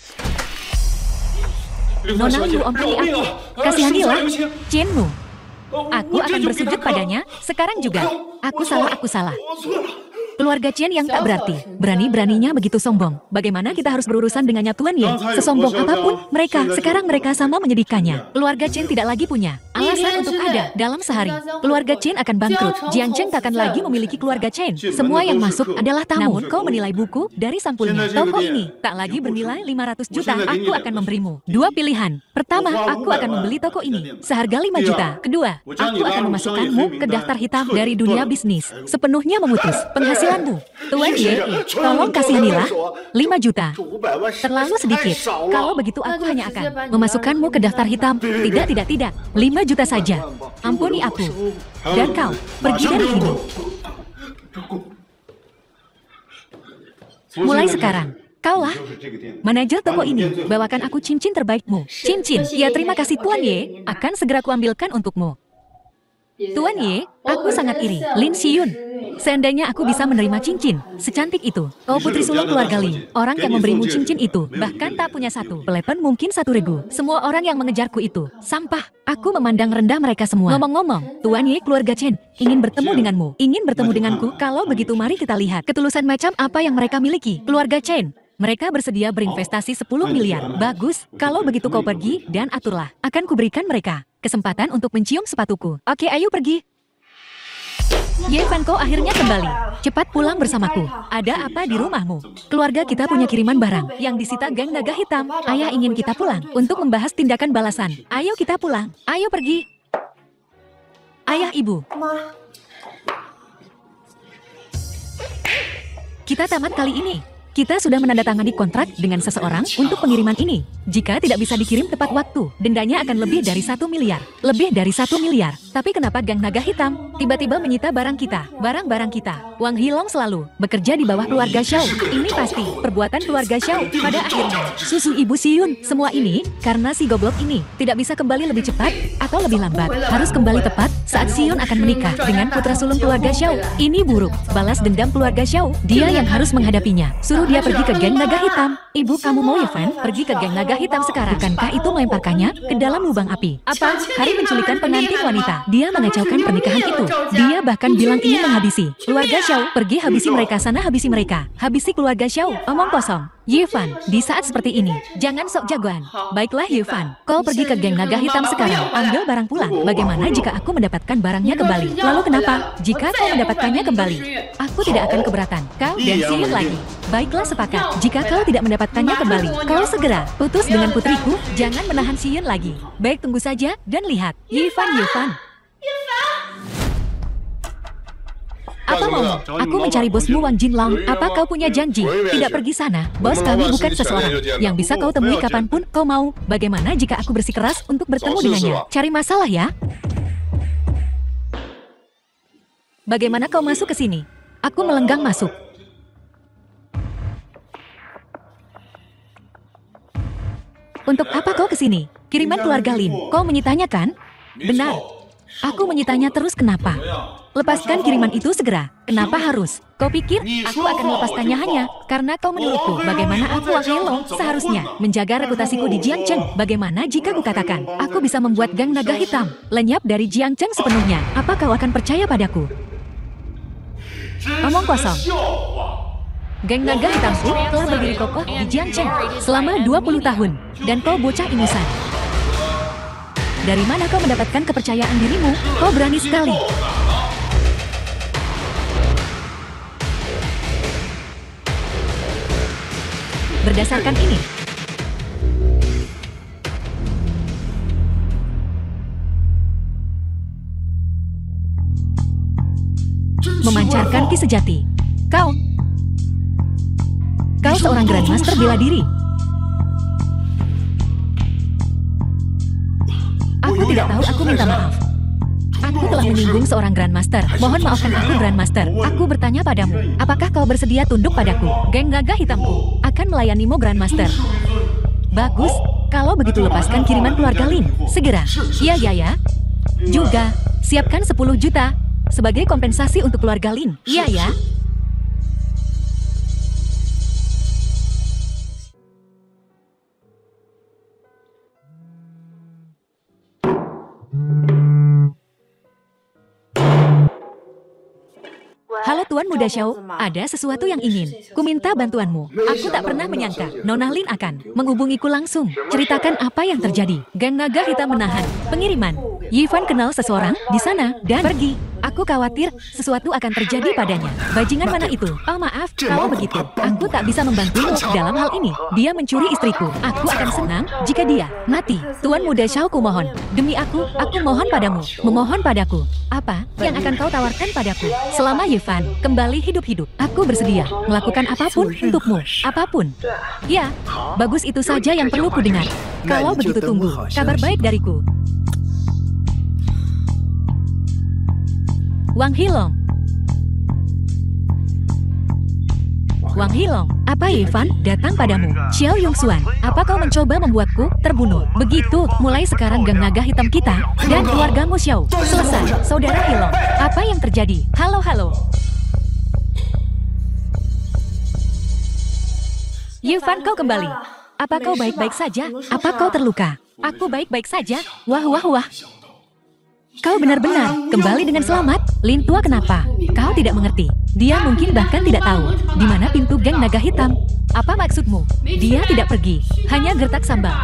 Nona Liu ompeli aku. Kasihanilah Qinmu. Aku akan bersujud padanya sekarang juga. Aku salah. Keluarga Chen yang tak berarti, berani-beraninya begitu sombong. Bagaimana kita harus berurusan dengannya, Tuan Ye? Sesombong apapun mereka, sekarang mereka sama menyedihkannya. Keluarga Chen tidak lagi punya alasan untuk ada dalam sehari. Keluarga Chen akan bangkrut. Jiang Cheng tak akan lagi memiliki keluarga Chen. Semua yang masuk adalah tamu. Namun kau menilai buku dari sampulnya. Toko ini tak lagi bernilai 500 juta. Aku akan memberimu dua pilihan. Pertama, aku akan membeli toko ini seharga 5 juta. Kedua, aku akan memasukkanmu ke daftar hitam dari dunia bisnis. Sepenuhnya memutus penghasilan Tuan Ye, tolong kasihanilah 5 juta. Terlalu sedikit. Kalau begitu aku hanya akan memasukkanmu ke daftar hitam. Tidak. 5 juta saja. Ampuni aku. Dan kau pergi dari sini. Mulai sekarang, kaulah manajer toko ini. Bawakan aku cincin terbaikmu. Cincin. Ya, terima kasih Tuan Ye. Akan segera kuambilkan untukmu. Tuan Ye, aku sangat iri. Lin Xiyun, seandainya aku bisa menerima cincin secantik itu. Kau putri sulung keluarga Lin. Orang yang memberimu cincin itu bahkan tak punya satu. Pelepen mungkin 1 regu. Semua orang yang mengejarku itu sampah. Aku memandang rendah mereka semua. Ngomong-ngomong, Tuan Ye, keluarga Chen ingin bertemu denganmu. Ingin bertemu denganku. Kalau begitu mari kita lihat ketulusan macam apa yang mereka miliki. Keluarga Chen, mereka bersedia berinvestasi 10 miliar. Bagus, kalau begitu kau pergi dan aturlah. Akan kuberikan mereka kesempatan untuk mencium sepatuku. Oke, ayo pergi. Ye Fan, kau akhirnya kembali. Cepat pulang bersamaku. Ada apa di rumahmu? Keluarga kita punya kiriman barang yang disita geng naga hitam. Ayah ingin kita pulang untuk membahas tindakan balasan. Ayo kita pulang. Ayo pergi. Ayah, ibu. Kita tamat kali ini. Kita sudah menandatangani kontrak dengan seseorang untuk pengiriman ini. Jika tidak bisa dikirim tepat waktu, dendanya akan lebih dari 1 miliar. Lebih dari 1 miliar. Tapi kenapa Gang Naga Hitam tiba-tiba menyita barang kita? Barang-barang kita. Wang Hilong selalu bekerja di bawah keluarga Xiao. Ini pasti perbuatan keluarga Xiao. Pada akhirnya, susu Ibu Xiyun. Semua ini karena si goblok ini tidak bisa kembali lebih cepat atau lebih lambat. Harus kembali tepat saat Xiyun akan menikah dengan putra sulung keluarga Xiao. Ini buruk. Balas dendam keluarga Xiao. Dia yang harus menghadapinya. Suruh dia pergi ke geng naga hitam. Ibu, kamu mau ya, Fan? Pergi ke geng naga hitam sekarang. Bukankah itu melemparkannya ke dalam lubang api? Apa? Hari menculikan pengantin wanita. Dia mengacaukan pernikahan itu. Dia bahkan bilang ingin menghabisi keluarga Xiao. Pergi habisi mereka sana, habisi mereka. Habisi keluarga Xiao. Omong kosong. Ye Fan, di saat seperti ini, jangan sok jagoan. Baiklah Ye Fan, kau pergi ke geng naga hitam sekarang. Ambil barang pulang. Bagaimana jika aku mendapatkan barangnya kembali? Lalu kenapa? Jika kau mendapatkannya kembali, aku tidak akan keberatan. Kau dan Xiyun lagi. Baiklah, sepakat. Jika kau tidak mendapatkannya kembali, kau segera putus dengan putriku. Jangan menahan Xiyun lagi. Baik, tunggu saja dan lihat. Ye Fan, Ye Fan. Apa mau? Aku mencari bosmu Wang Jinlong. Apa kau punya janji? Tidak pergi sana. Bos kami bukan seseorang yang bisa kau temui kapanpun kau mau. Bagaimana jika aku bersikeras untuk bertemu dengannya? Cari masalah ya? Bagaimana kau masuk ke sini? Aku melenggang masuk. Untuk apa kau ke sini? Kiriman keluarga Lin. Kau menyitanya kan? Benar. Aku menyitanya terus, kenapa? Lepaskan kiriman itu segera. Kenapa harus? Kau pikir aku akan melepaskannya hanya karena kau menurutku? Bagaimana aku Wang Hilong seharusnya menjaga reputasiku di Jiangcheng? Bagaimana jika kukatakan aku bisa membuat Gang Naga Hitam lenyap dari Jiangcheng sepenuhnya? Apa kau akan percaya padaku? Omong kosong. Geng Naga Hitamku telah berdiri kokoh di Jiangcheng selama 20 tahun. Dan kau bocah ingusan. Dari mana kau mendapatkan kepercayaan dirimu? Kau berani sekali. berdasarkan ini. Memancarkan ki sejati. Kau seorang Grandmaster bela diri. Aku tidak tahu, aku minta maaf. Aku telah menyinggung seorang Grandmaster. Mohon maafkan aku, Grandmaster. Aku bertanya padamu, apakah kau bersedia tunduk padaku? Geng naga hitamku akan melayanimu, Grandmaster. Bagus, kalau begitu lepaskan kiriman keluarga Lin. Segera. Ya. Juga, siapkan 10 juta sebagai kompensasi untuk keluarga Lin. Iya ya. Halo Tuan Muda Xiao, ada sesuatu yang ingin ku minta bantuanmu. Aku tak pernah menyangka Nona Lin akan menghubungiku langsung. Ceritakan apa yang terjadi. Geng naga hitam menahan pengiriman. Yifan kenal seseorang di sana dan pergi. Aku khawatir sesuatu akan terjadi padanya. Bajingan mana itu? Oh maaf, kalau begitu, aku tak bisa membantumu dalam hal ini. Dia mencuri istriku. Aku akan senang jika dia mati. Tuan Muda Xiao, ku mohon. Demi aku mohon padamu. Memohon padaku. Apa yang akan kau tawarkan padaku? Selama Yifan kembali hidup-hidup, aku bersedia melakukan apapun untukmu. Apapun. Ya, bagus, itu saja yang perlu ku dengar. Kalau begitu tunggu kabar baik dariku. Wang Hilong. Wang Hilong, apa Yifan datang padamu? Xiao Yongxuan, apa kau mencoba membuatku terbunuh? Begitu, mulai sekarang geng naga hitam kita dan keluargamu Xiao selesai. Saudara Hilong, apa yang terjadi? Halo. Yifan, kau kembali. Apa kau baik-baik saja? Apa kau terluka? Aku baik-baik saja. Wah. Kau benar-benar kembali dengan selamat. Lin tua, kenapa? Kau tidak mengerti. Dia mungkin bahkan tidak tahu di mana pintu geng naga hitam. Apa maksudmu? Dia tidak pergi, hanya gertak sambal.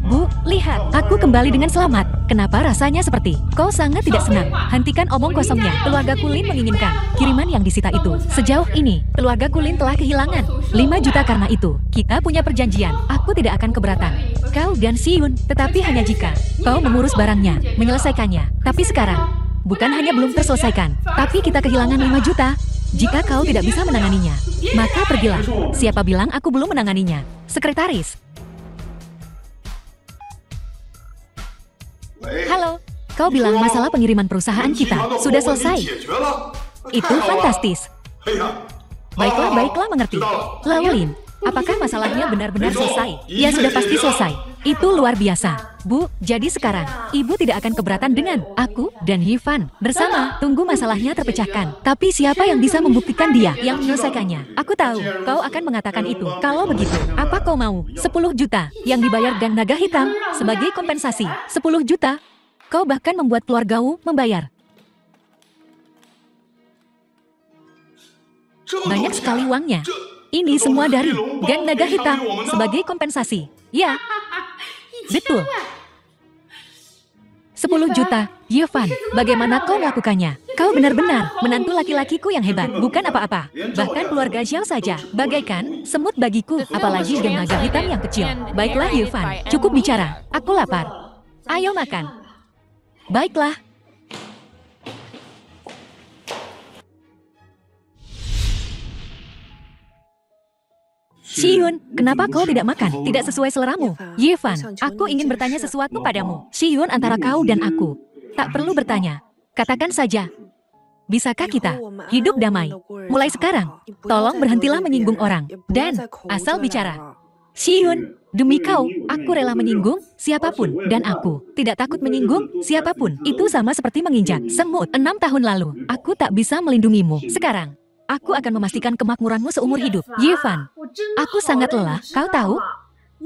Bu, lihat, aku kembali dengan selamat. Kenapa rasanya seperti kau sangat tidak senang? Hentikan omong kosongnya. Keluarga Kulin menginginkan kiriman yang disita itu. Sejauh ini, keluarga Kulin telah kehilangan 5 juta karena itu. Kita punya perjanjian. Aku tidak akan keberatan. Kau dan Siyun, tetapi hanya jika kau mengurus barangnya, menyelesaikannya. Tapi sekarang, bukan hanya belum terselesaikan, tapi kita kehilangan 5 juta. Jika kau tidak bisa menanganinya, maka pergilah. Siapa bilang aku belum menanganinya? Sekretaris. Halo, kau bilang masalah pengiriman perusahaan kita sudah selesai. Itu fantastis. Baiklah, mengerti. Lalu Lin, apakah masalahnya benar-benar selesai? Ya, sudah pasti selesai. Itu luar biasa. Bu, jadi sekarang, Ibu tidak akan keberatan dengan aku dan Yifan bersama. Tunggu masalahnya terpecahkan. Tapi siapa yang bisa membuktikan dia yang menyelesaikannya? Aku tahu, kau akan mengatakan itu. Kalau begitu, apa kau mau? 10 juta yang dibayar Geng Naga Hitam sebagai kompensasi. 10 juta? Kau bahkan membuat keluargamu membayar. Banyak sekali uangnya. Ini semua dari Geng Naga Hitam sebagai kompensasi. Ya, betul. 10 juta, Yifan, bagaimana kau melakukannya? Kau benar-benar menantu laki-lakiku yang hebat, bukan apa-apa. Bahkan keluarga Xiao saja, bagaikan semut bagiku, apalagi Geng Naga Hitam yang kecil. Baiklah Yifan, cukup bicara, aku lapar. Ayo makan. Baiklah. Siyun, kenapa kau tidak makan? Tidak sesuai seleramu. Yifan, aku ingin bertanya sesuatu padamu. Siyun, antara kau dan aku, tak perlu bertanya. Katakan saja. Bisakah kita hidup damai? Mulai sekarang, tolong berhentilah menyinggung orang. Dan, asal bicara. Siyun, demi kau, aku rela menyinggung siapapun. Dan aku tidak takut menyinggung siapapun. Itu sama seperti menginjak semut. 6 tahun lalu, aku tak bisa melindungimu. Sekarang, aku akan memastikan kemakmuranmu seumur hidup. Yifan, aku sangat lelah, kau tahu?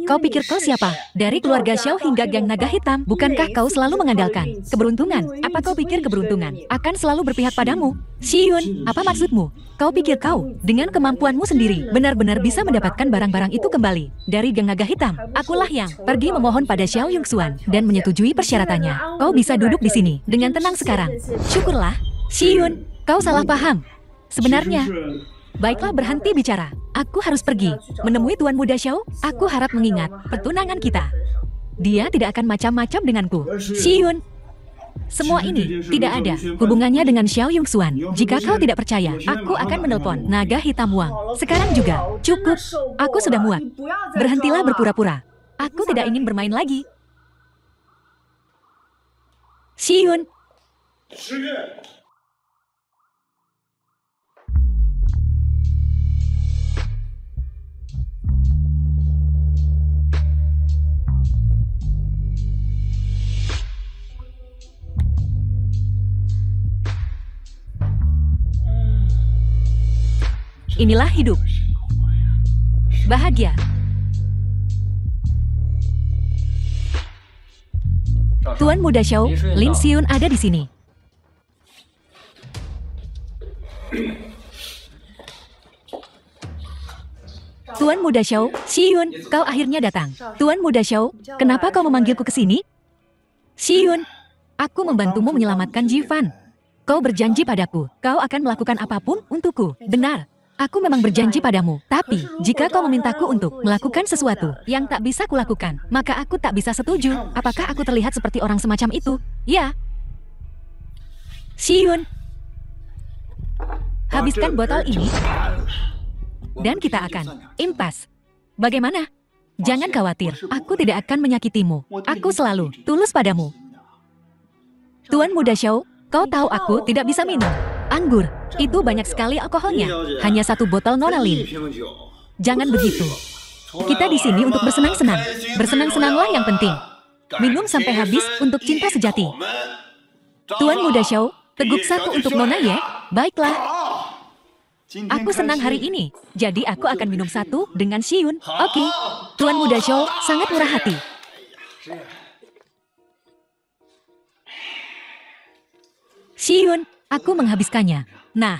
Kau pikir kau siapa? Dari keluarga Xiao hingga Geng Naga Hitam, bukankah kau selalu mengandalkan keberuntungan? Apa kau pikir keberuntungan akan selalu berpihak padamu? Siyun, apa maksudmu? Kau pikir kau, dengan kemampuanmu sendiri, benar-benar bisa mendapatkan barang-barang itu kembali dari Geng Naga Hitam? Akulah yang pergi memohon pada Xiao Yongxuan dan menyetujui persyaratannya. Kau bisa duduk di sini dengan tenang sekarang. Syukurlah. Siyun, kau salah paham. Sebenarnya, baiklah, berhenti bicara. Aku harus pergi, menemui Tuan Muda Xiao. Aku harap mengingat pertunangan kita. Dia tidak akan macam-macam denganku. Xiyun, semua ini tidak ada hubungannya dengan Xiao Yongxuan. Jika kau tidak percaya, aku akan menelpon naga hitam Wang. Sekarang juga, cukup. Aku sudah muak. Berhentilah berpura-pura. Aku tidak ingin bermain lagi. Xiyun. Inilah hidup. Bahagia. Tuan Muda Xiao, Lin Xiyun ada di sini. Tuan Muda Xiao, Xiyun, kau akhirnya datang. Tuan Muda Xiao, kenapa kau memanggilku ke sini? Xiyun, aku membantumu menyelamatkan Jifan. Kau berjanji padaku, kau akan melakukan apapun untukku. Benar. Aku memang berjanji padamu, tapi jika kau memintaku untuk melakukan sesuatu yang tak bisa kulakukan, maka aku tak bisa setuju. Apakah aku terlihat seperti orang semacam itu? Ya. Xiyun, habiskan botol ini, dan kita akan impas. Bagaimana? Jangan khawatir, aku tidak akan menyakitimu. Aku selalu tulus padamu. Tuan Muda Xiao, kau tahu aku tidak bisa minum anggur. Itu banyak sekali alkoholnya. Hanya satu botol Nona Lin. Jangan begitu. Kita di sini untuk bersenang-senang. Bersenang-senanglah yang penting. Minum sampai habis untuk cinta sejati. Tuan Muda Xiao, teguk satu untuk Nona ya. Baiklah. Aku senang hari ini. Jadi aku akan minum satu dengan Xiyun. Oke. Tuan Muda Xiao sangat murah hati. Xiyun, aku menghabiskannya. Nah,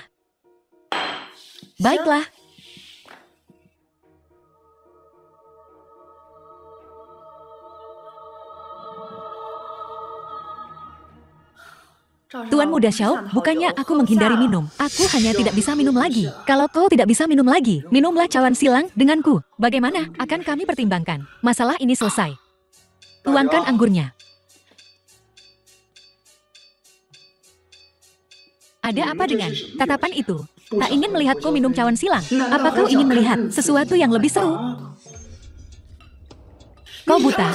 baiklah. Tuan Muda Xiao, bukannya aku menghindari minum. Aku hanya tidak bisa minum lagi. Kalau kau tidak bisa minum lagi, minumlah cawan silang denganku. Bagaimana? Akan kami pertimbangkan. Masalah ini selesai. Tuangkan anggurnya. Ada apa dengan tatapan itu? Tak ingin melihatku minum cawan silang. Apa kau ingin melihat sesuatu yang lebih seru? Kau buta.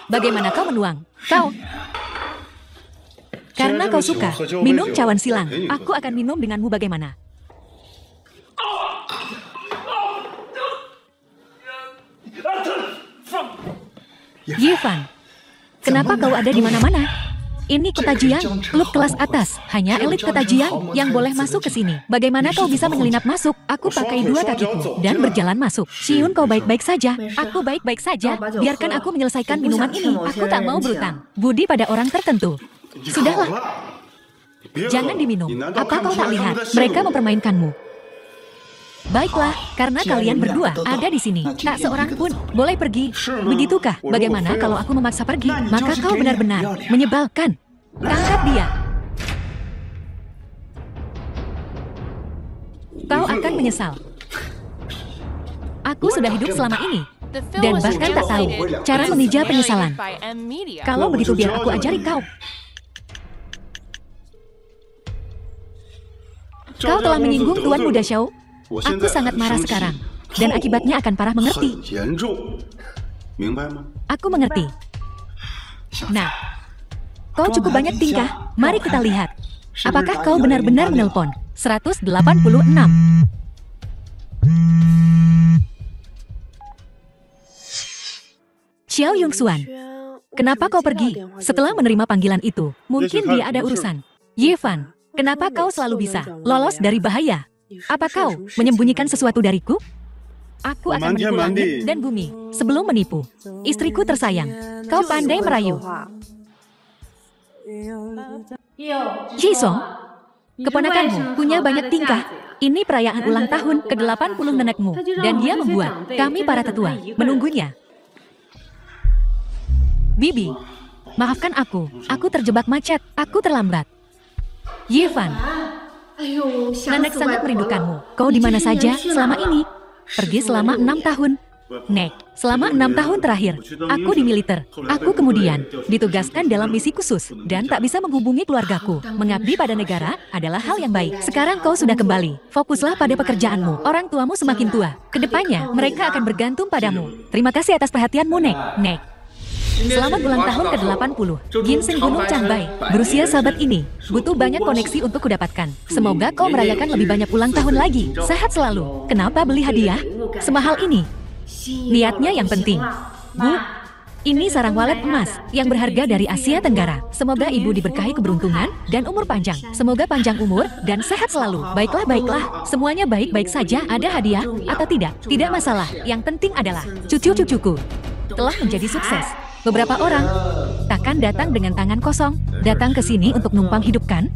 Bagaimana kau menuang? Kau. Karena kau suka minum cawan silang, aku akan minum denganmu bagaimana? Yifan, kenapa kau ada di mana-mana? Ini kota Jiang, klub kelas atas. Hanya elit kota Jiang yang boleh masuk ke sini. Bagaimana kau bisa menyelinap masuk? Aku pakai dua kakiku dan berjalan masuk. Xiyun, kau baik-baik saja. Aku baik-baik saja. Biarkan aku menyelesaikan minuman ini. Aku tak mau berutang budi pada orang tertentu. Sudahlah. Jangan diminum. Apa kau tak lihat? Mereka mempermainkanmu. Baiklah, karena kalian berdua ada di sini. Tak seorang pun boleh pergi. Begitukah? Bagaimana kalau aku memaksa pergi? Maka kau benar-benar menyebalkan. Tangkap dia. Kau akan menyesal. Aku sudah hidup selama ini. Dan bahkan tak tahu cara memijah penyesalan. Kalau begitu biar aku ajari kau. Kau telah menyinggung Tuan Muda Xiao. Aku sangat marah sekarang. Dan akibatnya akan parah, mengerti? Aku mengerti. Nah, kau cukup banyak tingkah. Mari kita lihat. Apakah kau benar-benar menelpon? 186. Xiao Yongxuan, kenapa kau pergi? Setelah menerima panggilan itu, mungkin dia ada urusan. Yifan, kenapa kau selalu bisa lolos dari bahaya? Apa kau menyembunyikan sesuatu dariku? Aku akan menipu langit dan bumi sebelum menipu istriku tersayang. Kau pandai merayu. Jisong, keponakanmu punya banyak tingkah. Ini perayaan ulang tahun ke-80 nenekmu. Dan dia membuat kami para tetua menunggunya. Bibi, maafkan aku. Aku terjebak macet. Aku terlambat. Yifan, nenek sangat merindukanmu. Kau di mana saja selama ini? Pergi selama 6 tahun. Nek, selama 6 tahun terakhir, aku di militer. Aku kemudian ditugaskan dalam misi khusus dan tak bisa menghubungi keluargaku. Mengabdi pada negara adalah hal yang baik. Sekarang kau sudah kembali. Fokuslah pada pekerjaanmu. Orang tuamu semakin tua. Kedepannya, mereka akan bergantung padamu. Terima kasih atas perhatianmu, Nek. Nek. Selamat ulang tahun ke-80. Ginseng Gunung Changbai. Berusia sahabat ini, butuh banyak koneksi untuk kudapatkan. Semoga kau merayakan lebih banyak ulang tahun lagi. Sehat selalu. Kenapa beli hadiah semahal ini? Niatnya yang penting. Bu, ini sarang walet emas yang berharga dari Asia Tenggara. Semoga ibu diberkahi keberuntungan dan umur panjang. Semoga panjang umur dan sehat selalu. Baiklah, baiklah. Semuanya baik-baik saja. Ada hadiah atau tidak? Tidak masalah. Yang penting adalah cucu-cucuku telah menjadi sukses. Beberapa orang takkan datang dengan tangan kosong. Datang ke sini untuk numpang hidupkan.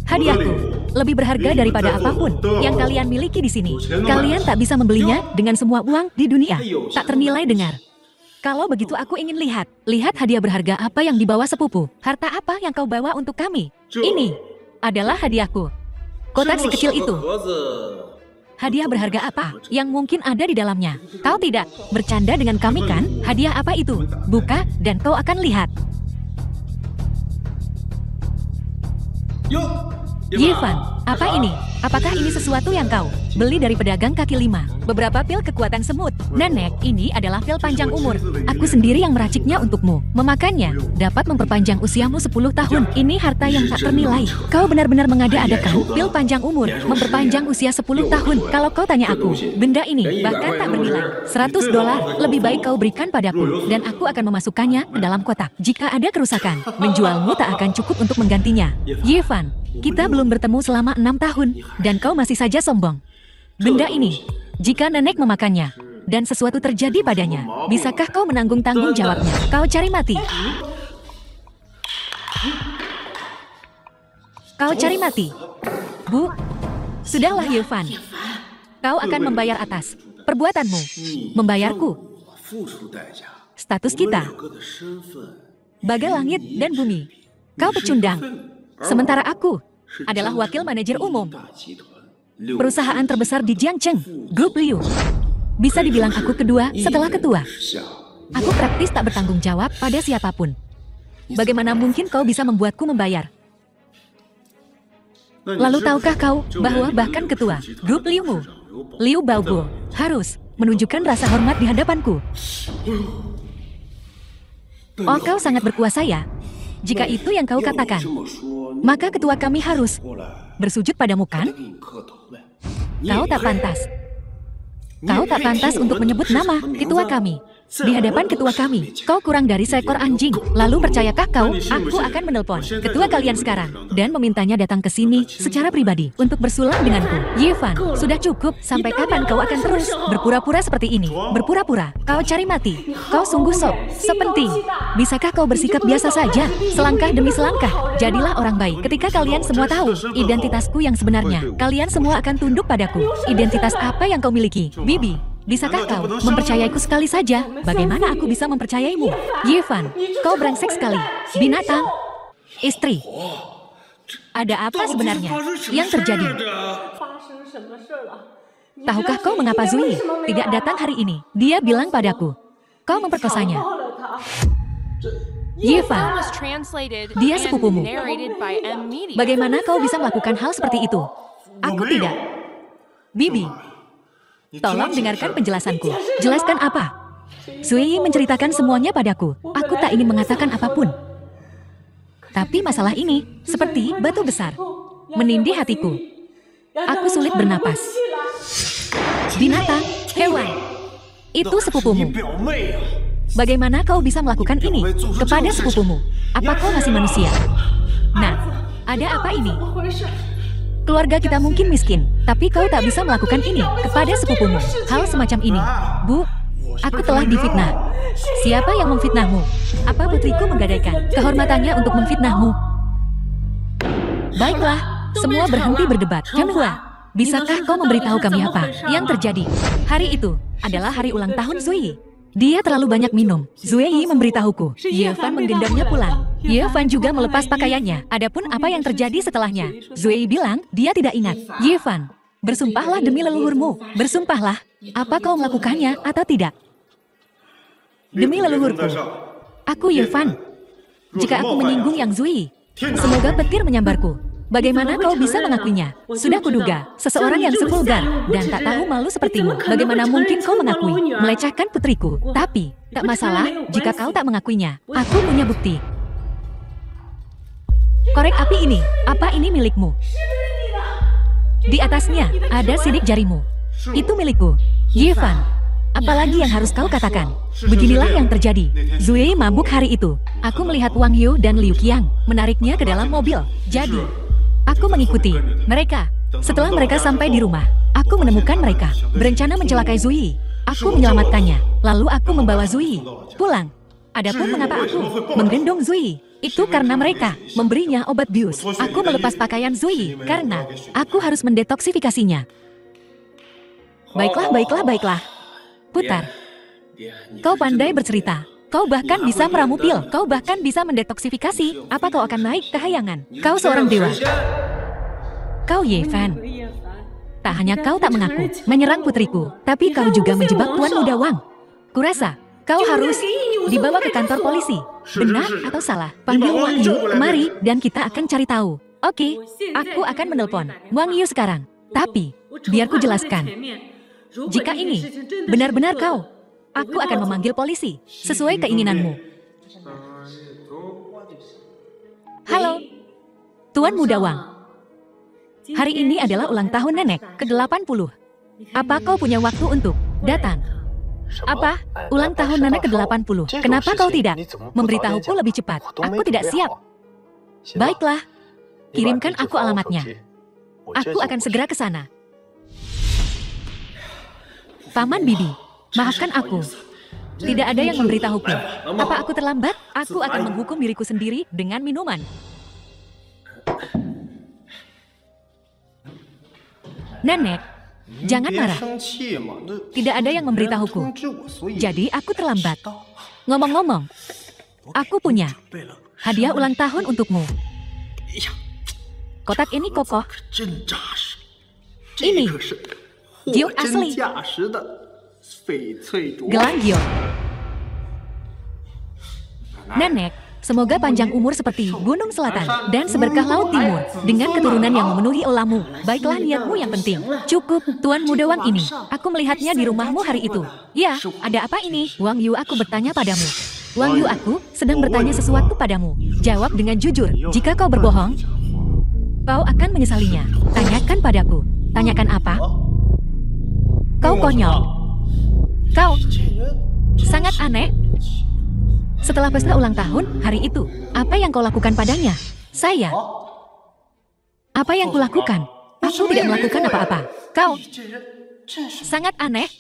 Hadiahku lebih berharga daripada apapun yang kalian miliki di sini. Kalian tak bisa membelinya dengan semua uang di dunia. Tak ternilai dengar. Kalau begitu aku ingin lihat hadiah berharga apa yang dibawa sepupu. Harta apa yang kau bawa untuk kami? Ini adalah hadiahku. Kotak si kecil itu. Hadiah berharga apa yang mungkin ada di dalamnya? Kau tidak bercanda dengan kami kan? Hadiah apa itu? Buka dan kau akan lihat. Yifan, apa ini? Apakah ini sesuatu yang kau beli dari pedagang kaki lima? Beberapa pil kekuatan semut. Nenek, ini adalah pil panjang umur. Aku sendiri yang meraciknya untukmu. Memakannya dapat memperpanjang usiamu 10 tahun. Ini harta yang tak ternilai. Kau benar-benar mengada-adakan pil panjang umur, memperpanjang usia 10 tahun. Kalau kau tanya aku, benda ini bahkan tak bernilai $100. Lebih baik kau berikan padaku, dan aku akan memasukkannya ke dalam kotak. Jika ada kerusakan, menjualmu tak akan cukup untuk menggantinya. Yifan, kita belum bertemu selama 6 tahun, dan kau masih saja sombong. Benda ini, jika nenek memakannya, dan sesuatu terjadi padanya, bisakah kau menanggung tanggung jawabnya? Kau cari mati. Kau cari mati. Bu, sudahlah Yifan. Kau akan membayar atas perbuatanmu. Membayarku. Status kita bagai langit dan bumi. Kau pecundang. Sementara aku adalah wakil manajer umum perusahaan terbesar di Jiangcheng, Grup Liu. Bisa dibilang aku kedua setelah ketua. Aku praktis tak bertanggung jawab pada siapapun. Bagaimana mungkin kau bisa membuatku membayar? Lalu tahukah kau bahwa bahkan ketua Grup Liu-mu, Liu Baobo, harus menunjukkan rasa hormat di hadapanku? Oh, kau sangat berkuasa ya? Jika itu yang kau katakan, maka ketua kami harus bersujud padamu kan? Kau tak pantas. Kau tak pantas untuk menyebut nama ketua kami. Di hadapan ketua kami, kau kurang dari seekor anjing. Lalu percayakah kau, aku akan menelpon ketua kalian sekarang dan memintanya datang ke sini secara pribadi untuk bersulang denganku. Yifan, sudah cukup. Sampai kapan kau akan terus berpura-pura seperti ini? Berpura-pura, kau cari mati. Kau sungguh sepenting. Bisakah kau bersikap biasa saja, selangkah demi selangkah? Jadilah orang baik. Ketika kalian semua tahu identitasku yang sebenarnya, kalian semua akan tunduk padaku. Identitas apa yang kau miliki, Bibi? Bisakah kau mempercayaiku sekali saja? Bagaimana aku bisa mempercayaimu? Yifan, kau brengsek sekali. Binatang. Istri. Ada apa sebenarnya yang terjadi? Tahukah kau mengapa Zui tidak datang hari ini? Dia bilang padaku, kau memperkosanya. Yifan, dia sepupumu. Bagaimana kau bisa melakukan hal seperti itu? Aku tidak. Bibi, tolong dengarkan penjelasanku. Jelaskan apa? Zui menceritakan semuanya padaku. Aku tak ingin mengatakan apapun. Tapi masalah ini seperti batu besar menindih hatiku. Aku sulit bernapas. Binatang, hewan, itu sepupumu. Bagaimana kau bisa melakukan ini kepada sepupumu? Apa kau masih manusia? Nah, ada apa ini? Keluarga kita mungkin miskin, tapi kau tak bisa melakukan ini kepada sepupumu. Hal semacam ini. Bu, aku telah difitnah. Siapa yang memfitnahmu? Apa putriku menggadaikan kehormatannya untuk memfitnahmu? Baiklah, semua berhenti berdebat. Chanhua, bisakah kau memberitahu kami apa yang terjadi? Hari itu adalah hari ulang tahun Zui. Dia terlalu banyak minum. Zui memberitahuku. Yifan menggendamnya pulang. Yifan juga melepas pakaiannya. Adapun apa yang terjadi setelahnya, Zui bilang dia tidak ingat. Yifan, Bersumpahlah demi leluhurmu. Bersumpahlah. Apa kau melakukannya atau tidak? Demi leluhurku. Aku Ye Fan. Jika aku menyinggung Yang Zui, semoga petir menyambarku. Bagaimana kau bisa mengakuinya? Sudah kuduga, seseorang yang sevulgar dan tak tahu malu sepertimu. Bagaimana mungkin kau mengakui melecehkan putriku? Tapi, tak masalah jika kau tak mengakuinya. Aku punya bukti. Korek api ini, apa ini milikmu? Di atasnya, ada sidik jarimu. Itu milikku. Ye Fan, apalagi yang harus kau katakan? Beginilah yang terjadi. Zui mabuk hari itu. Aku melihat Wang Yu dan Liu Qiang menariknya ke dalam mobil. Jadi, aku mengikuti mereka. Setelah mereka sampai di rumah, aku menemukan mereka berencana mencelakai Zui. Aku menyelamatkannya. Lalu aku membawa Zui pulang. Adapun mengapa aku menggendong Zui, itu karena mereka memberinya obat bius. Aku melepas pakaian Zui karena aku harus mendetoksifikasinya. Baiklah. Putar. Kau pandai bercerita. Kau bahkan bisa meramu pil. Kau bahkan bisa mendetoksifikasi. Apa kau akan naik ke hayangan? Kau seorang dewa. Kau Ye Fan. Tak hanya kau tak mengaku menyerang putriku, tapi kau juga menjebak Tuan Muda Wang. Kurasa kau harus dibawa ke kantor polisi. Benar atau salah? Panggil Wang Yu kemari dan kita akan cari tahu. Oke, aku akan menelpon Wang Yu sekarang. Tapi, biar ku jelaskan. Jika ini benar-benar kau, aku akan memanggil polisi sesuai keinginanmu. Halo, Tuan Muda Wang. Hari ini adalah ulang tahun nenek ke-80. Apa kau punya waktu untuk datang? Apa? Ulang tahun nenek ke-80. Kenapa kau tidak memberitahuku lebih cepat? Aku tidak siap. Baiklah, kirimkan aku alamatnya. Aku akan segera ke sana. Paman Bibi, maafkan aku. Tidak ada yang memberitahuku. Apa aku terlambat? Aku akan menghukum diriku sendiri dengan minuman. Nenek, jangan marah. Tidak ada yang memberitahuku. Jadi aku terlambat. Ngomong-ngomong, aku punya hadiah ulang tahun untukmu. Kotak ini kokoh. Ini giok asli. Gelang giok. Nenek, semoga panjang umur seperti Gunung Selatan dan seberkah Laut Timur dengan keturunan yang memenuhi elamu. Baiklah niatmu yang penting. Cukup, Tuan Muda Wang ini. Aku melihatnya di rumahmu hari itu. Ya, ada apa ini? Wang Yu, aku bertanya padamu. Wang Yu, aku sedang bertanya sesuatu padamu. Jawab dengan jujur. Jika kau berbohong, kau akan menyesalinya. Tanyakan padaku. Tanyakan apa? Kau konyol. Kau sangat aneh. Setelah pesta ulang tahun hari itu, apa yang kau lakukan padanya? Saya. Apa yang kulakukan? Aku tidak melakukan apa-apa. Kau sangat aneh.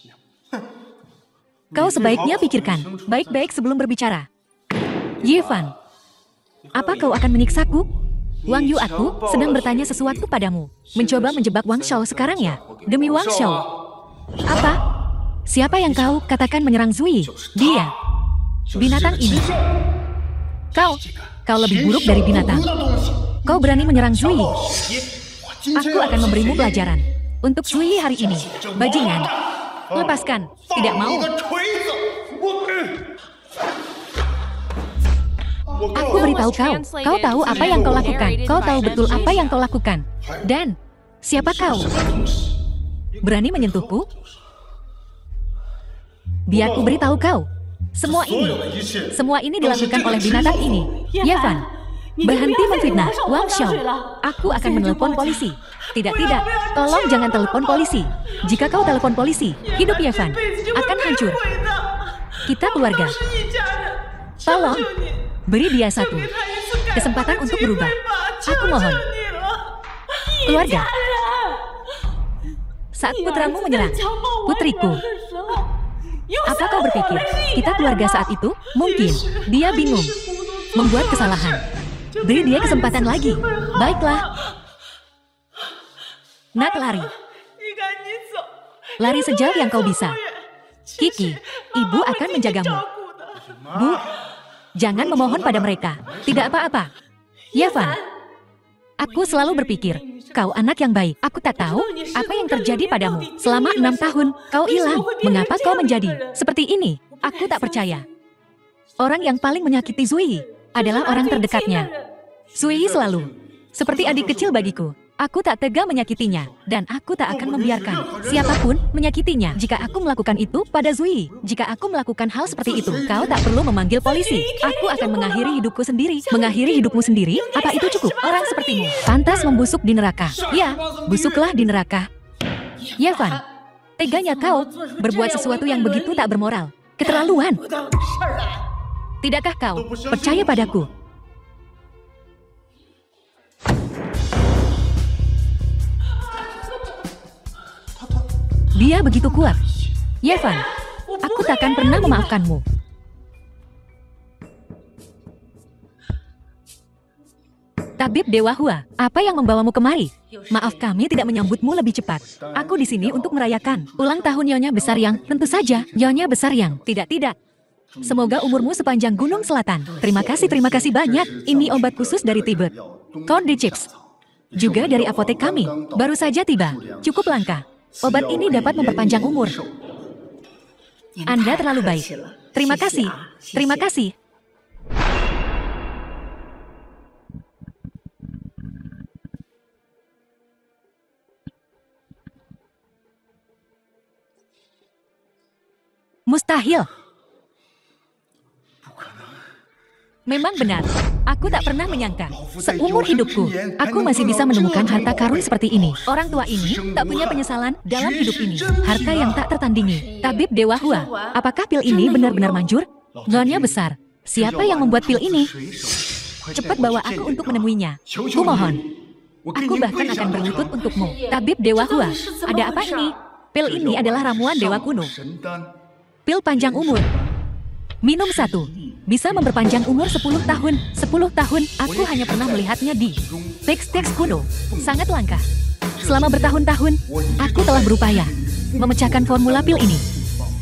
Kau sebaiknya pikirkan baik-baik sebelum berbicara. Ye Fan, apa kau akan menyiksaku? Wang Yu, aku sedang bertanya sesuatu padamu. Mencoba menjebak Wang Shao sekarang ya? Demi Wang Shao. Apa? Siapa yang kau katakan menyerang Zui? Dia. Binatang ini. Kau lebih buruk dari binatang. Kau berani menyerang Zui. Aku akan memberimu pelajaran. Untuk Zui hari ini. Bajingan. Lepaskan. Tidak mau. Aku beritahu kau. Kau tahu apa yang kau lakukan. Kau tahu betul apa yang kau lakukan. Dan, siapa kau? Berani menyentuhku? Biar ku beritahu kau. Semua ini dilakukan oleh binatang ini. Ye Fan, berhenti memfitnah Wang Shao. Aku akan menelpon polisi. Tidak. Tolong jangan telepon polisi. Jika kau telepon polisi, hidup Ye Fan akan hancur. Kita keluarga. Tolong, beri dia satu kesempatan untuk berubah. Aku mohon. Keluarga. Saat putramu menyerang putriku, apa kau berpikir kita keluarga saat itu? Mungkin dia bingung, membuat kesalahan. Beri dia kesempatan lagi. Baiklah. Nak, lari. Lari sejauh yang kau bisa. Kiki, ibu akan menjagamu. Bu, jangan memohon pada mereka. Tidak apa-apa. Ye Fan, Aku selalu berpikir, kau anak yang baik. Aku tak tahu apa yang terjadi padamu. Selama 6 tahun, kau hilang. Mengapa kau menjadi seperti ini? Aku tak percaya. Orang yang paling menyakiti Zui adalah orang terdekatnya. Zui selalu seperti adik kecil bagiku. Aku tak tega menyakitinya, dan aku tak akan membiarkan siapapun menyakitinya. Jika aku melakukan itu pada Zui, jika aku melakukan hal seperti itu, kau tak perlu memanggil polisi. Aku akan mengakhiri hidupku sendiri. Mengakhiri hidupmu sendiri? Apa itu cukup? Orang sepertimu pantas membusuk di neraka. Ya, busuklah di neraka. Yevan, teganya kau berbuat sesuatu yang begitu tak bermoral. Keterlaluan. Tidakkah kau percaya padaku? Dia begitu kuat. Yevan, aku takkan pernah memaafkanmu. Tabib Dewa Hua, apa yang membawamu kemari? Maaf, kami tidak menyambutmu lebih cepat. Aku di sini untuk merayakan ulang tahun Nyonya Besar Yang. Tentu saja, Nyonya Besar Yang. Tidak. Semoga umurmu sepanjang Gunung Selatan. Terima kasih banyak. Ini obat khusus dari Tibet. Cordy Chips. Juga dari apotek kami. Baru saja tiba. Cukup langka. Obat ini dapat memperpanjang umur. Anda terlalu baik. Terima kasih. Terima kasih. Mustahil. Memang benar. Aku tak pernah menyangka. Seumur hidupku, aku masih bisa menemukan harta karun seperti ini. Orang tua ini tak punya penyesalan dalam hidup ini. Harta yang tak tertandingi. Tabib Dewa Hua, apakah pil ini benar-benar manjur? Nyonya Besar, siapa yang membuat pil ini? Cepat bawa aku untuk menemuinya. Kumohon. Aku bahkan akan berlutut untukmu. Tabib Dewa Hua, ada apa ini? Pil ini adalah ramuan dewa kuno. Pil panjang umur. Minum 1. Bisa memperpanjang umur 10 tahun. 10 tahun, aku hanya pernah melihatnya di teks-teks kuno. Sangat langka. Selama bertahun-tahun, aku telah berupaya memecahkan formula pil ini.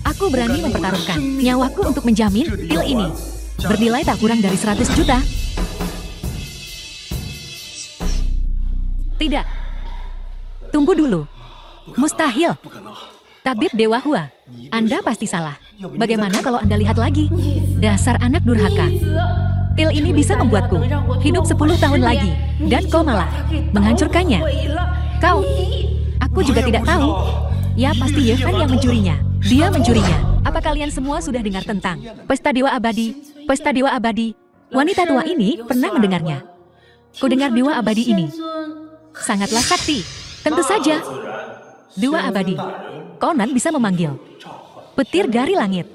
Aku berani mempertaruhkan nyawaku untuk menjamin pil ini bernilai tak kurang dari 100 juta. Tidak. Tunggu dulu. Mustahil. Tabib Dewa Hua, Anda pasti salah. Bagaimana kalau Anda lihat lagi? Dasar anak durhaka. Pil ini bisa membuatku hidup 10 tahun lagi. Dan kau malah menghancurkannya. Kau, aku juga tidak tahu. Ya, pasti Yevan yang mencurinya. Dia mencurinya. Apa kalian semua sudah dengar tentang Pesta Dewa Abadi? Pesta Dewa Abadi. Wanita tua ini pernah mendengarnya. Kudengar Dewa Abadi ini sangatlah sakti. Tentu saja. Dewa Abadi. Conan bisa memanggil petir dari langit,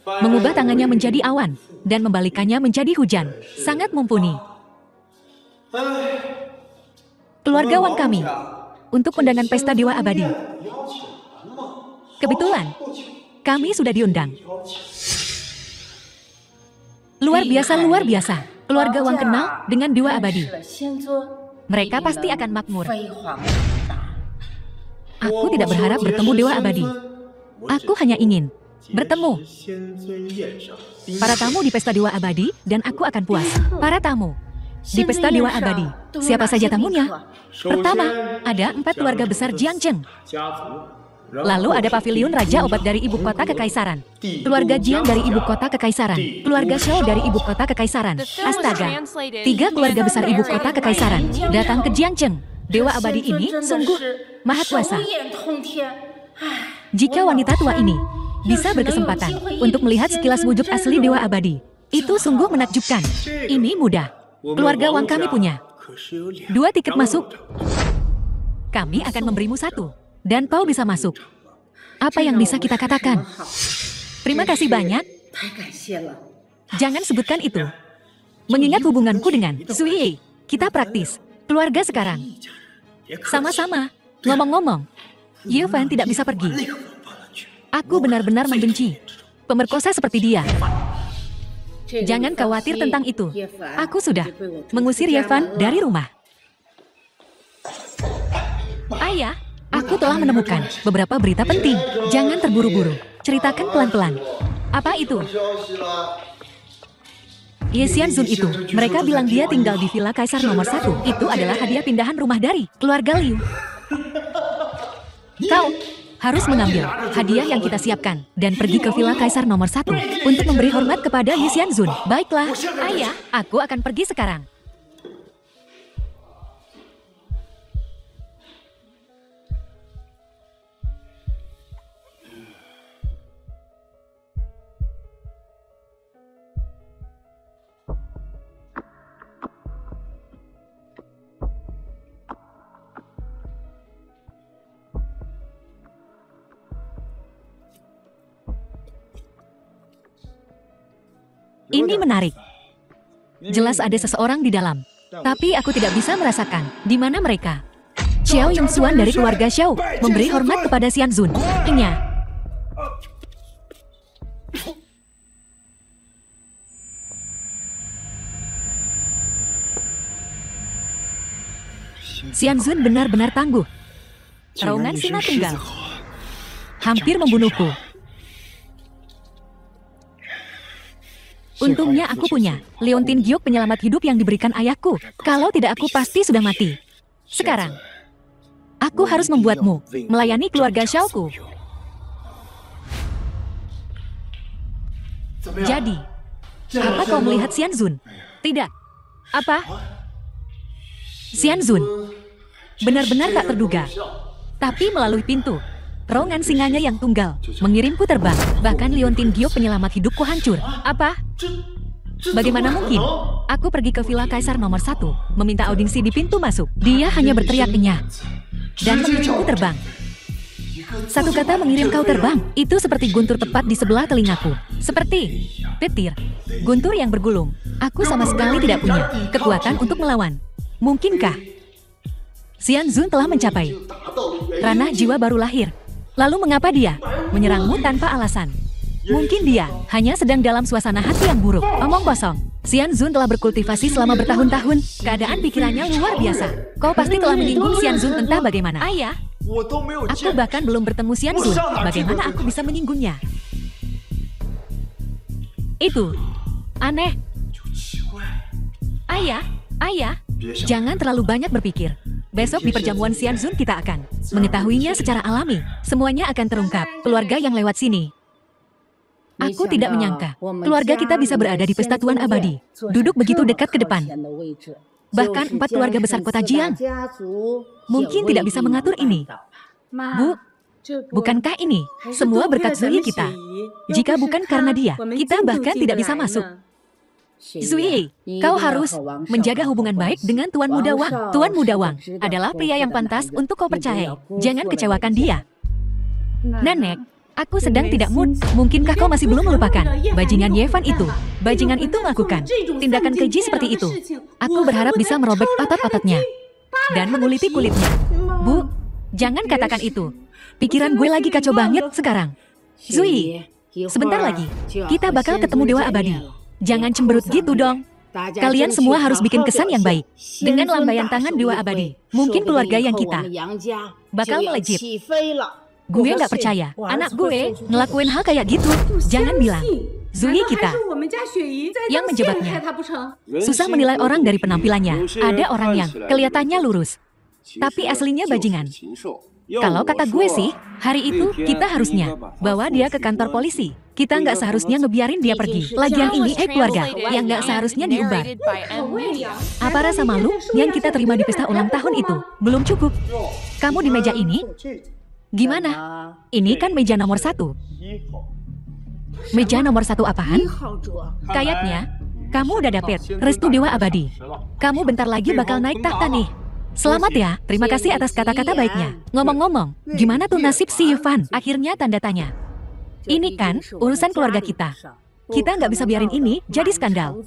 mengubah tangannya menjadi awan, dan membalikannya menjadi hujan. Sangat mumpuni. Keluarga Wang kami, untuk undangan Pesta Dewa Abadi. Kebetulan, kami sudah diundang. Luar biasa. Keluarga Wang kenal dengan Dewa Abadi. Mereka pasti akan makmur. Aku tidak berharap bertemu Dewa Abadi. Aku hanya ingin bertemu para tamu di Pesta Dewa Abadi, dan aku akan puas. Para tamu di Pesta Dewa Abadi. Siapa saja tamunya? Pertama, ada 4 keluarga besar Jiangcheng. Lalu ada pavilion Raja Obat dari Ibu Kota Kekaisaran. Keluarga Jiang dari Ibu Kota Kekaisaran. Keluarga Shao dari Ibu Kota Kekaisaran. Astaga, 3 keluarga besar Ibu Kota Kekaisaran datang ke Jiangcheng. Dewa Abadi ini sungguh maha kuasa. Jika wanita tua ini bisa berkesempatan untuk melihat sekilas wujud asli Dewa Abadi, itu sungguh menakjubkan. Ini mudah. Keluarga Wang kami punya 2 tiket masuk. Kami akan memberimu 1, dan kau bisa masuk. Apa yang bisa kita katakan? Terima kasih banyak. Jangan sebutkan itu. Mengingat hubunganku dengan Zui, kita praktis. Keluarga sekarang. Sama-sama. Ngomong-ngomong, Yevan tidak bisa pergi. Aku benar-benar membenci pemerkosa seperti dia. Jangan khawatir tentang itu. Aku sudah mengusir Yevan dari rumah. Ayah, aku telah menemukan beberapa berita penting. Jangan terburu-buru. Ceritakan pelan-pelan. Apa itu? Ye Xianzun itu, mereka bilang dia tinggal di Villa Kaisar nomor 1. Itu adalah hadiah pindahan rumah dari keluarga Liu. Kau harus mengambil hadiah yang kita siapkan dan pergi ke Villa Kaisar nomor 1 untuk memberi hormat kepada Ye Xianzun. Baiklah, ayah, aku akan pergi sekarang. Ini menarik. Jelas ada seseorang di dalam. Tapi aku tidak bisa merasakan di mana mereka. Xiao Yongxuan dari keluarga Xiao memberi hormat kepada Xianzun. Inya. Xianzun benar-benar tangguh. Terowongan singa tunggal. Hampir membunuhku. Untungnya aku punya Leontin Giok penyelamat hidup yang diberikan ayahku. Kalau tidak aku pasti sudah mati. Sekarang, aku harus membuatmu melayani keluarga Xiaoku. Jadi, apa kau melihat Xianzun? Tidak. Apa? Xianzun benar-benar tak terduga. Tapi melalui pintu, terowongan singanya yang tunggal mengirimku terbang. Bahkan Leontin Giok penyelamat hidupku hancur. Apa? Bagaimana mungkin? Aku pergi ke Villa Kaisar nomor 1, meminta audiensi di pintu masuk. Dia hanya berteriak kenyah dan memicuku terbang. Satu kata mengirim kau terbang, itu seperti guntur tepat di sebelah telingaku. Seperti petir, guntur yang bergulung. Aku sama sekali tidak punya kekuatan untuk melawan. Mungkinkah Xianzun telah mencapai ranah jiwa baru lahir? Lalu mengapa dia menyerangmu tanpa alasan? Mungkin dia hanya sedang dalam suasana hati yang buruk. Omong kosong. Xianzun telah berkultivasi selama bertahun-tahun. Keadaan pikirannya luar biasa. Kau pasti telah menyinggung Xianzun entah bagaimana. Ayah, aku bahkan belum bertemu Xianzun. Bagaimana aku bisa menyinggungnya? Itu aneh. Ayah, jangan terlalu banyak berpikir. Besok di perjamuan Xianzun kita akan mengetahuinya secara alami. Semuanya akan terungkap. Keluarga yang lewat sini. Aku tidak menyangka keluarga kita bisa berada di pesta Tuan Abadi. Duduk begitu dekat ke depan. Bahkan 4 keluarga besar kota Jiang mungkin tidak bisa mengatur ini. Bu, bukankah ini semua berkat Zui kita? Jika bukan karena dia, kita bahkan tidak bisa masuk. Zui, kau harus menjaga hubungan baik dengan Tuan Muda Wang. Tuan Muda Wang adalah pria yang pantas untuk kau percayai. Jangan kecewakan dia. Nenek, aku sedang tidak mood. Mungkinkah kau masih belum melupakan bajingan Yevan itu? Bajingan itu melakukan tindakan keji seperti itu. Aku berharap bisa merobek otot-ototnya dan menguliti kulitnya. Bu, jangan katakan itu. Pikiran gue lagi kacau banget sekarang. Zui, sebentar lagi kita bakal ketemu Dewa Abadi. Jangan cemberut gitu dong. Kalian semua harus bikin kesan yang baik. Dengan lambaian tangan Dewa Abadi, mungkin keluarga yang kita bakal melejit. Gue nggak percaya, anak gue ngelakuin hal kayak gitu. Jangan bilang, Zui kita yang menjebaknya. Susah menilai orang dari penampilannya. Ada orang yang kelihatannya lurus, tapi aslinya bajingan. Kalau kata gue sih, hari itu kita harusnya bawa dia ke kantor polisi. Kita nggak seharusnya ngebiarin dia pergi. Lagian ini, keluarga yang nggak seharusnya diumbar. Apa rasa malu yang kita terima di pesta ulang tahun itu belum cukup? Kamu di meja ini? Gimana? Ini kan meja nomor 1. Meja nomor 1 apaan? Kayaknya kamu udah dapet restu Dewa Abadi. Kamu bentar lagi bakal naik tahta nih. Selamat ya, terima kasih atas kata-kata baiknya. Ngomong-ngomong, gimana tuh nasib si Yevan? Akhirnya tanda tanya. Ini kan urusan keluarga kita. Kita nggak bisa biarin ini jadi skandal.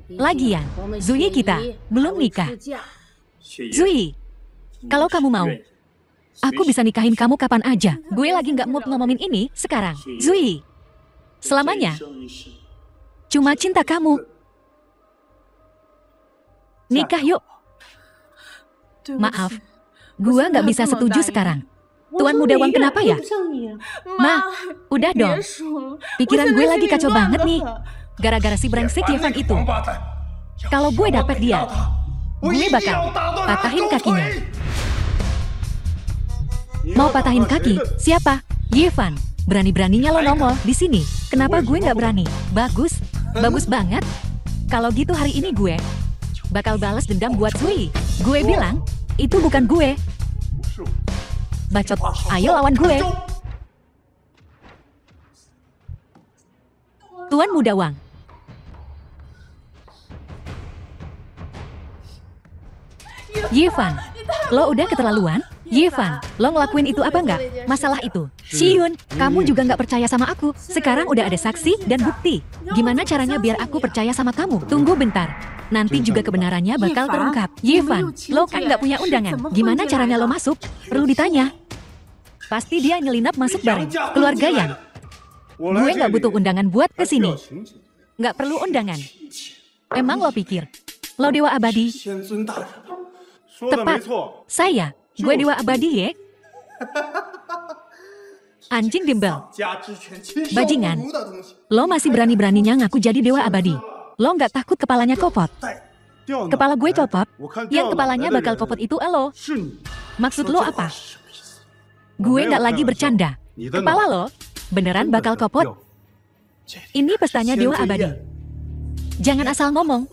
Lagian, Zui kita belum nikah. Zui, kalau kamu mau, aku bisa nikahin kamu kapan aja. Gue lagi nggak mood ngomongin ini sekarang. Zui, selamanya cuma cinta kamu. Nikah yuk. Maaf, gua nggak bisa setuju sekarang. Tuan Muda Wang kenapa ya? Ma, udah dong. Pikiran gue lagi kacau banget nih. gara-gara si brengsek Yevan itu. Kalau gue dapet dia, gue bakal patahin kakinya. Mau patahin kaki? Siapa? Yevan. Berani-beraninya lo nongol di sini. Kenapa gue nggak berani? Bagus, bagus banget. Kalau gitu hari ini gue bakal balas dendam buat Sui. Gue bilang, itu bukan gue. Bacot, ayo lawan gue. Tuan Muda Wang. Yevan, lo udah keterlaluan? Yevan, lo ngelakuin itu apa nggak? Masalah itu. Shiyun, kamu juga nggak percaya sama aku. Sekarang udah ada saksi dan bukti. Gimana caranya biar aku percaya sama kamu? Tunggu bentar. Nanti juga kebenarannya bakal terungkap. Yevan, lo kan nggak punya undangan. Gimana caranya lo masuk? Perlu ditanya. Pasti dia nyelinap masuk bareng keluarga Yang. Gue nggak butuh undangan buat kesini. Nggak perlu undangan. Emang lo pikir lo dewa abadi? Tepat. Saya. Gue dewa abadi ya. Anjing bimbel. Bajingan. Lo masih berani-beraninya ngaku jadi dewa abadi. Lo nggak takut kepalanya kopot? Kepala gue kopot. Yang kepalanya bakal kopot itu lo. Maksud lo apa? Gue nggak lagi bercanda. Kepala lo beneran bakal kopot. Ini pestanya dewa abadi. Jangan asal ngomong.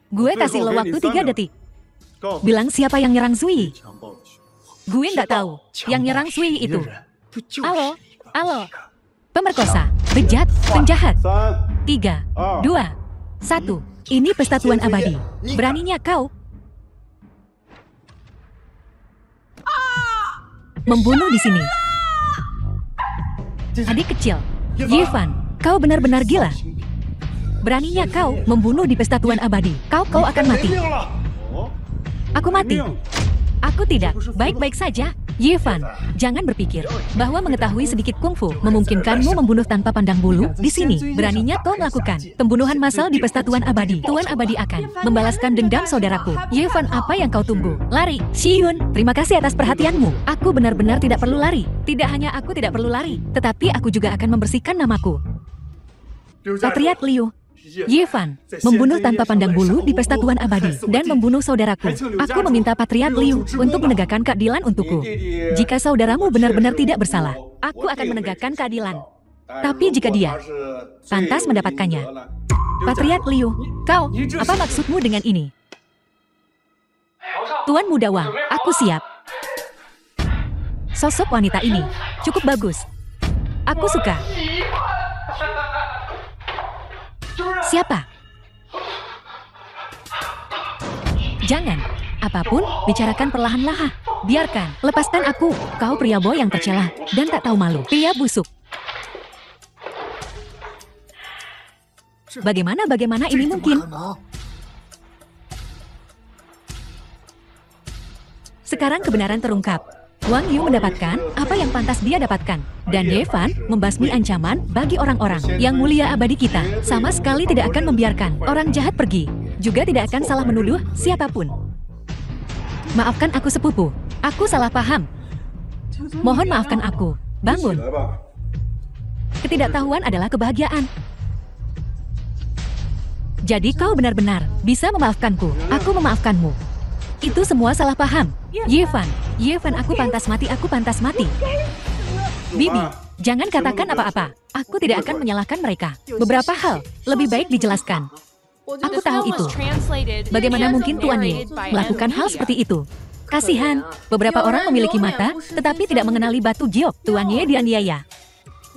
Gue kasih lo waktu 3 detik. Bilang siapa yang nyerang Sui. Gue nggak tahu. Yang nyerang Sui itu. Halo, halo. Pemerkosa, bejat, penjahat. 3, 2, 1. Ini pesta Tuan Abadi. Beraninya kau membunuh di sini. Adik kecil, Yevan, kau benar-benar gila. Beraninya kau membunuh di pesta Tuan Abadi. Kau akan mati. Aku mati. Aku tidak. Baik-baik saja. Yevan, jangan berpikir bahwa mengetahui sedikit kungfu memungkinkanmu membunuh tanpa pandang bulu. Di sini, beraninya kau melakukan pembunuhan massal di pesta Tuan Abadi. Tuan Abadi akan membalaskan dendam saudaraku. Yevan, apa yang kau tunggu? Lari. Shiyun, terima kasih atas perhatianmu. Aku benar-benar tidak perlu lari. Tidak hanya aku tidak perlu lari, tetapi aku juga akan membersihkan namaku. Patriark Liu. Yevan, membunuh tanpa pandang bulu di pesta Tuan Abadi dan membunuh saudaraku. Aku meminta Patriark Liu untuk menegakkan keadilan untukku. Jika saudaramu benar-benar tidak bersalah, aku akan menegakkan keadilan. Tapi jika dia pantas mendapatkannya. Patriark Liu, kau, apa maksudmu dengan ini? Tuan Muda Wang, aku siap. Sosok wanita ini cukup bagus. Aku suka. Siapa? Jangan. Apapun, bicarakan perlahan-lahan. Biarkan. Lepaskan aku. Kau pria boy yang tercela dan tak tahu malu. Pria busuk. Bagaimana ini mungkin? Sekarang kebenaran terungkap. Wang Yu mendapatkan apa yang pantas dia dapatkan. Dan Yevan membasmi ancaman bagi orang-orang yang mulia abadi kita. Sama sekali tidak akan membiarkan orang jahat pergi. Juga tidak akan salah menuduh siapapun. Maafkan aku sepupu. Aku salah paham. Mohon maafkan aku. Bangun. Ketidaktahuan adalah kebahagiaan. Jadi kau benar-benar bisa memaafkanku. Aku memaafkanmu. Itu semua salah paham. Yevan, aku pantas mati. Bibi, jangan katakan apa-apa. Aku tidak akan menyalahkan mereka. Beberapa hal, lebih baik dijelaskan. Aku tahu itu. Bagaimana mungkin Tuan Ye melakukan hal seperti itu? Kasihan, beberapa orang memiliki mata, tetapi tidak mengenali batu giok. Tuan Ye dianiaya.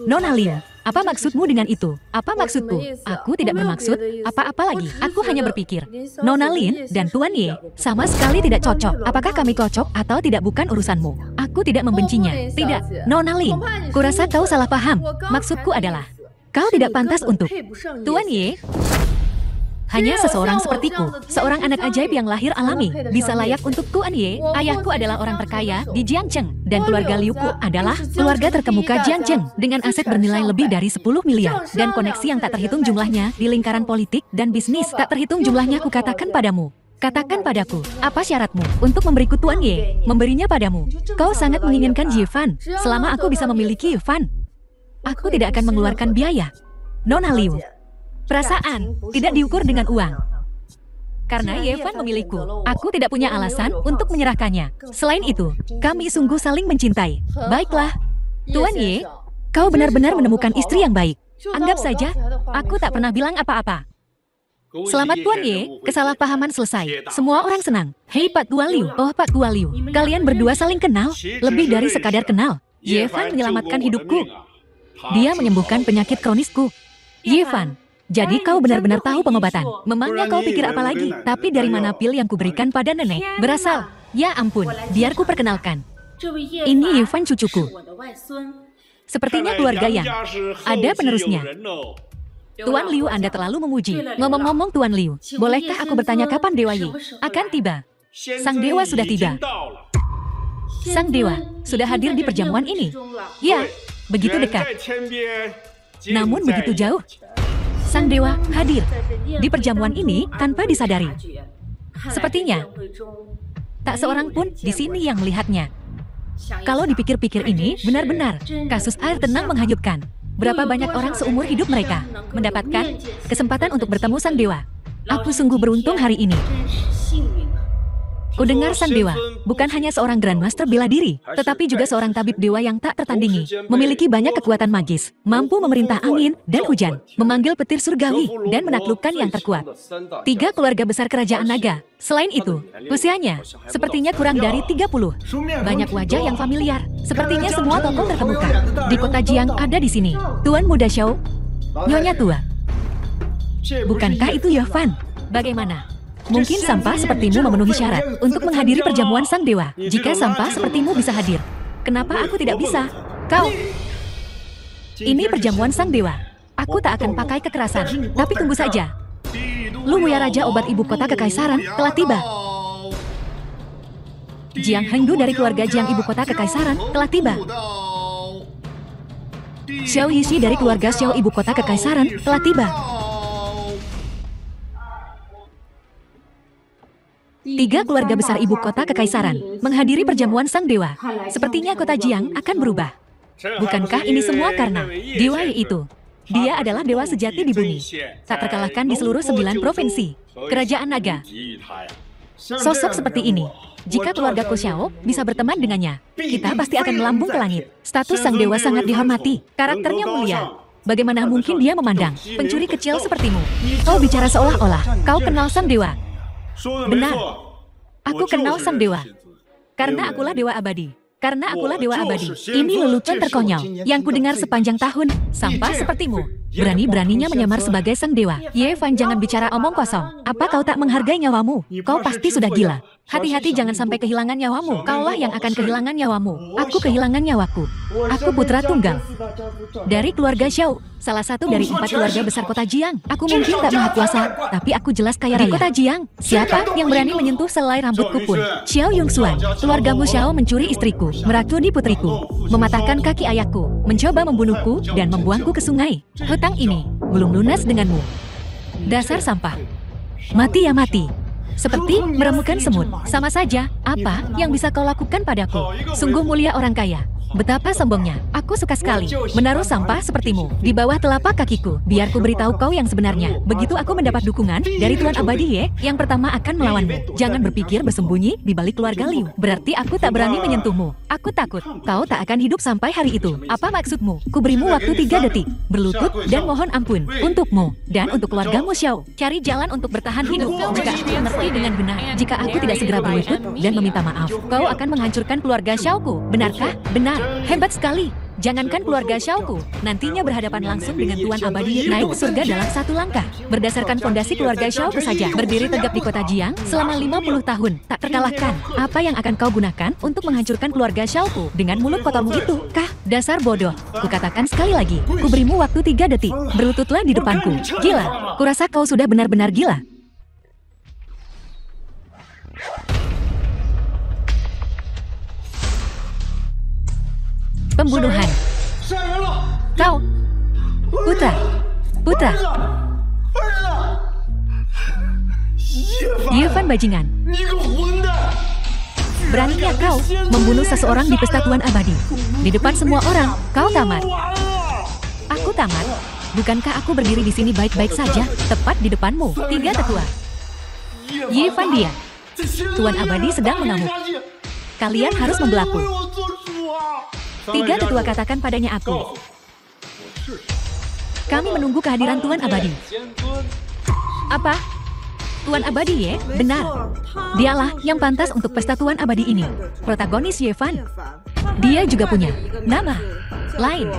Nona Lin, apa maksudmu dengan itu? Apa maksudku? Aku tidak bermaksud apa-apa lagi. Aku hanya berpikir, Nona Lin dan Tuan Ye sama sekali tidak cocok. Apakah kami cocok atau tidak bukan urusanmu. Aku tidak membencinya. Tidak, Nona Lin. Kurasa kau salah paham. Maksudku adalah, kau tidak pantas untuk Tuan Ye. Hanya seseorang sepertiku, seorang anak ajaib yang lahir alami, bisa layak untuk Tuan Ye. Ayahku adalah orang terkaya di Jiangcheng, dan keluarga Liuku adalah keluarga terkemuka Jiangcheng, dengan aset bernilai lebih dari 10 miliar, dan koneksi yang tak terhitung jumlahnya di lingkaran politik dan bisnis. Tak terhitung jumlahnya kukatakan padamu. Katakan padaku, apa syaratmu untuk memberiku Tuan Ye? Memberinya padamu. Kau sangat menginginkan Yevan. Selama aku bisa memiliki Yevan, aku tidak akan mengeluarkan biaya. Nona Liu. Perasaan tidak diukur dengan uang. Karena Yevan memilihku, aku tidak punya alasan untuk menyerahkannya. Selain itu, kami sungguh saling mencintai. Baiklah, Tuan Ye, kau benar-benar menemukan istri yang baik. Anggap saja, aku tak pernah bilang apa-apa. Selamat Tuan Ye, kesalahpahaman selesai. Semua orang senang. Hei Pak Guan Liu, oh Pak Guan Liu, kalian berdua saling kenal, lebih dari sekadar kenal. Yevan menyelamatkan hidupku. Dia menyembuhkan penyakit kronisku. Yevan, jadi kau benar-benar tahu pengobatan. Memangnya kau pikir apa lagi? Tapi dari mana pil yang kuberikan pada nenek berasal? Ya ampun, biar ku perkenalkan. Ini Yevan cucuku. Sepertinya keluarga yang ada penerusnya. Tuan Liu, Anda terlalu memuji. Ngomong-ngomong Tuan Liu, bolehkah aku bertanya kapan Dewa Yi akan tiba? Sang Dewa sudah tiba. Sang Dewa sudah hadir di perjamuan ini. Ya, begitu dekat. Namun begitu jauh. Sang Dewa hadir di perjamuan ini tanpa disadari. Sepertinya tak seorang pun di sini yang melihatnya. Kalau dipikir-pikir ini benar-benar kasus air tenang menghanyutkan. Berapa banyak orang seumur hidup mereka mendapatkan kesempatan untuk bertemu Sang Dewa. Aku sungguh beruntung hari ini. Kudengar Sang Dewa bukan hanya seorang Grandmaster bela diri, tetapi juga seorang tabib dewa yang tak tertandingi. Memiliki banyak kekuatan magis, mampu memerintah angin dan hujan, memanggil petir surgawi, dan menaklukkan yang terkuat. 3 keluarga besar kerajaan naga. Selain itu, usianya sepertinya kurang dari 30. Banyak wajah yang familiar, sepertinya semua tokoh terkemuka di kota Jiang ada di sini. Tuan Muda Xiao, Nyonya Tua. Bukankah itu Yevan? Bagaimana? Mungkin sampah sepertimu memenuhi syarat untuk menghadiri perjamuan Sang Dewa. Jika sampah sepertimu bisa hadir, kenapa aku tidak bisa? Kau. Ini perjamuan Sang Dewa. Aku tak akan pakai kekerasan. Tapi tunggu saja. Lumuya Raja Obat Ibu Kota Kekaisaran telah tiba. Jiang Hengdu dari keluarga Jiang Ibu Kota Kekaisaran telah tiba. Xiao Yishi dari keluarga Xiao Ibu Kota Kekaisaran telah tiba. 3 keluarga besar ibu kota kekaisaran menghadiri perjamuan Sang Dewa. Sepertinya kota Jiang akan berubah. Bukankah ini semua karena Dewa Yi itu? Dia adalah dewa sejati di bumi, tak terkalahkan di seluruh 9 provinsi kerajaan naga. Sosok seperti ini, jika keluarga Ko Xiao bisa berteman dengannya, kita pasti akan melambung ke langit. Status Sang Dewa sangat dihormati, karakternya mulia. Bagaimana mungkin dia memandang pencuri kecil sepertimu? Kau bicara seolah-olah kau kenal Sang Dewa. Benar, aku kenal Sang Dewa. Karena akulah Dewa Abadi. Karena akulah Dewa Abadi. Ini lelucon terkonyol yang kudengar sepanjang tahun. Sampah sepertimu berani-beraninya menyamar sebagai Sang Dewa. Yevan, jangan bicara omong kosong. Apa kau tak menghargai nyawamu? Kau pasti sudah gila. Hati-hati jangan sampai kehilangan nyawamu. Kaulah yang akan kehilangan nyawamu. Aku kehilangan nyawaku. Aku putra tunggal dari keluarga Xiao, salah satu dari 4 keluarga besar kota Jiang. Aku mungkin tak maha kuasa, tapi aku jelas kaya raya. Di kota Jiang, siapa yang berani menyentuh selai rambutku pun? Xiao Yongxuan, keluargamu Xiao mencuri istriku, meracuni putriku, mematahkan kaki ayahku, mencoba membunuhku, dan membuangku ke sungai. Hutang ini belum lunas denganmu. Dasar sampah. Mati ya mati. Seperti meremukan semut. Sama saja, apa yang bisa kau lakukan padaku? Sungguh mulia orang kaya. Betapa sombongnya. Aku suka sekali menaruh sampah sepertimu di bawah telapak kakiku. Biar ku beritahu kau yang sebenarnya. Begitu aku mendapat dukungan dari Tuan Abadi Ye, yang pertama akan melawanmu. Jangan berpikir bersembunyi di balik keluarga Liu. Berarti aku tak berani menyentuhmu. Aku takut kau tak akan hidup sampai hari itu. Apa maksudmu? Ku berimu waktu 3 detik. Berlutut dan mohon ampun untukmu dan untuk keluargamu Xiao. Cari jalan untuk bertahan hidup. Jika aku mengerti dengan benar, jika aku tidak segera berlutut dan meminta maaf, kau akan menghancurkan keluarga Xiaoku. Benarkah? Benar. Hebat sekali. Jangankan keluarga Xiaoku, nantinya berhadapan langsung dengan Tuan Abadi naik ke surga dalam 1 langkah. Berdasarkan fondasi keluarga Xiaoku saja, berdiri tegap di kota Jiang selama 50 tahun, tak terkalahkan. Apa yang akan kau gunakan untuk menghancurkan keluarga Xiaoku dengan mulut kotormu itu? Kah? Dasar bodoh. Kukatakan sekali lagi, ku berimu waktu 3 detik. Berlututlah di depanku. Gila. Kurasa kau sudah benar-benar gila. Pembunuhan. Kau, putra. Yevan bajingan. Beraninya kau membunuh seseorang di pesta Tuan Abadi. Di depan semua orang, kau tamat. Aku tamat. Bukankah aku berdiri di sini baik-baik saja, tepat di depanmu? 3 tetua. Ye Fan Dia. Tuan Abadi sedang mengamuk. Kalian harus membelaku. 3 tetua katakan padanya aku. Kami menunggu kehadiran Tuan Abadi. Apa? Tuan Abadi Ye? Benar. Dialah yang pantas untuk pesta Tuan Abadi ini. Protagonis Ye Fan. Dia juga punya nama lain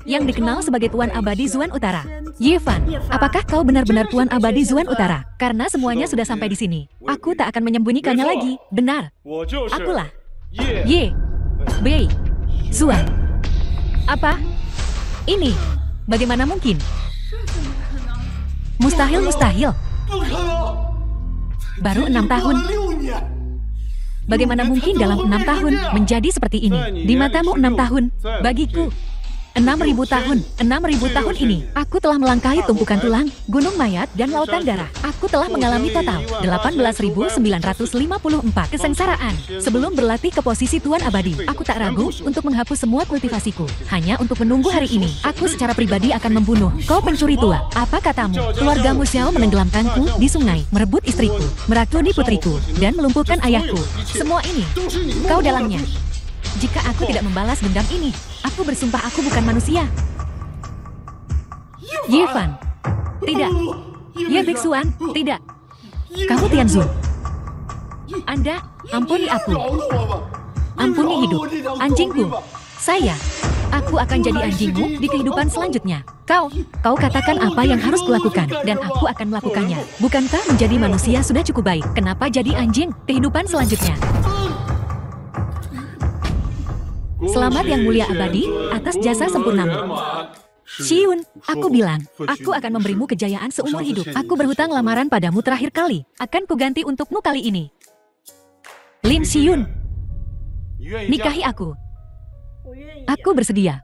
yang dikenal sebagai Tuan Abadi Zuan Utara. Ye Fan, apakah kau benar-benar Tuan Abadi Zuan Utara? Karena semuanya sudah sampai di sini. Aku tak akan menyembunyikannya lagi. Benar. Akulah Ye Bei Zuan. Apa? Ini? Bagaimana mungkin? Mustahil. Baru 6 tahun. Bagaimana mungkin dalam 6 tahun menjadi seperti ini? Di matamu 6 tahun, bagiku 6.000 tahun. 6.000 tahun ini, aku telah melangkahi tumpukan tulang, gunung mayat, dan lautan darah. Aku telah mengalami total 18.954 kesengsaraan. Sebelum berlatih ke posisi Tuan Abadi, aku tak ragu untuk menghapus semua kultivasiku. Hanya untuk menunggu hari ini, aku secara pribadi akan membunuh kau pencuri tua. Apa katamu? Keluargamu Xiao menenggelamkanku di sungai, merebut istriku, meracuni putriku, dan melumpuhkan ayahku. Semua ini, kau dalangnya. Jika aku tidak membalas dendam ini, aku bersumpah aku bukan manusia. Ye Fan. Tidak. Ye Biksuan. Tidak. Kamu Tianzun. Anda, ampuni aku. Ampuni hidup anjingku. Saya. Aku akan jadi anjingmu di kehidupan selanjutnya. Kau katakan apa yang harus kulakukan, dan aku akan melakukannya. Bukankah menjadi manusia sudah cukup baik? Kenapa jadi anjing kehidupan selanjutnya? Selamat yang mulia abadi atas jasa sempurnamu. Xiun, aku bilang, aku akan memberimu kejayaan seumur hidup. Aku berhutang lamaran padamu terakhir kali. Akan kuganti untukmu kali ini. Lin Xiun, nikahi aku. Aku bersedia.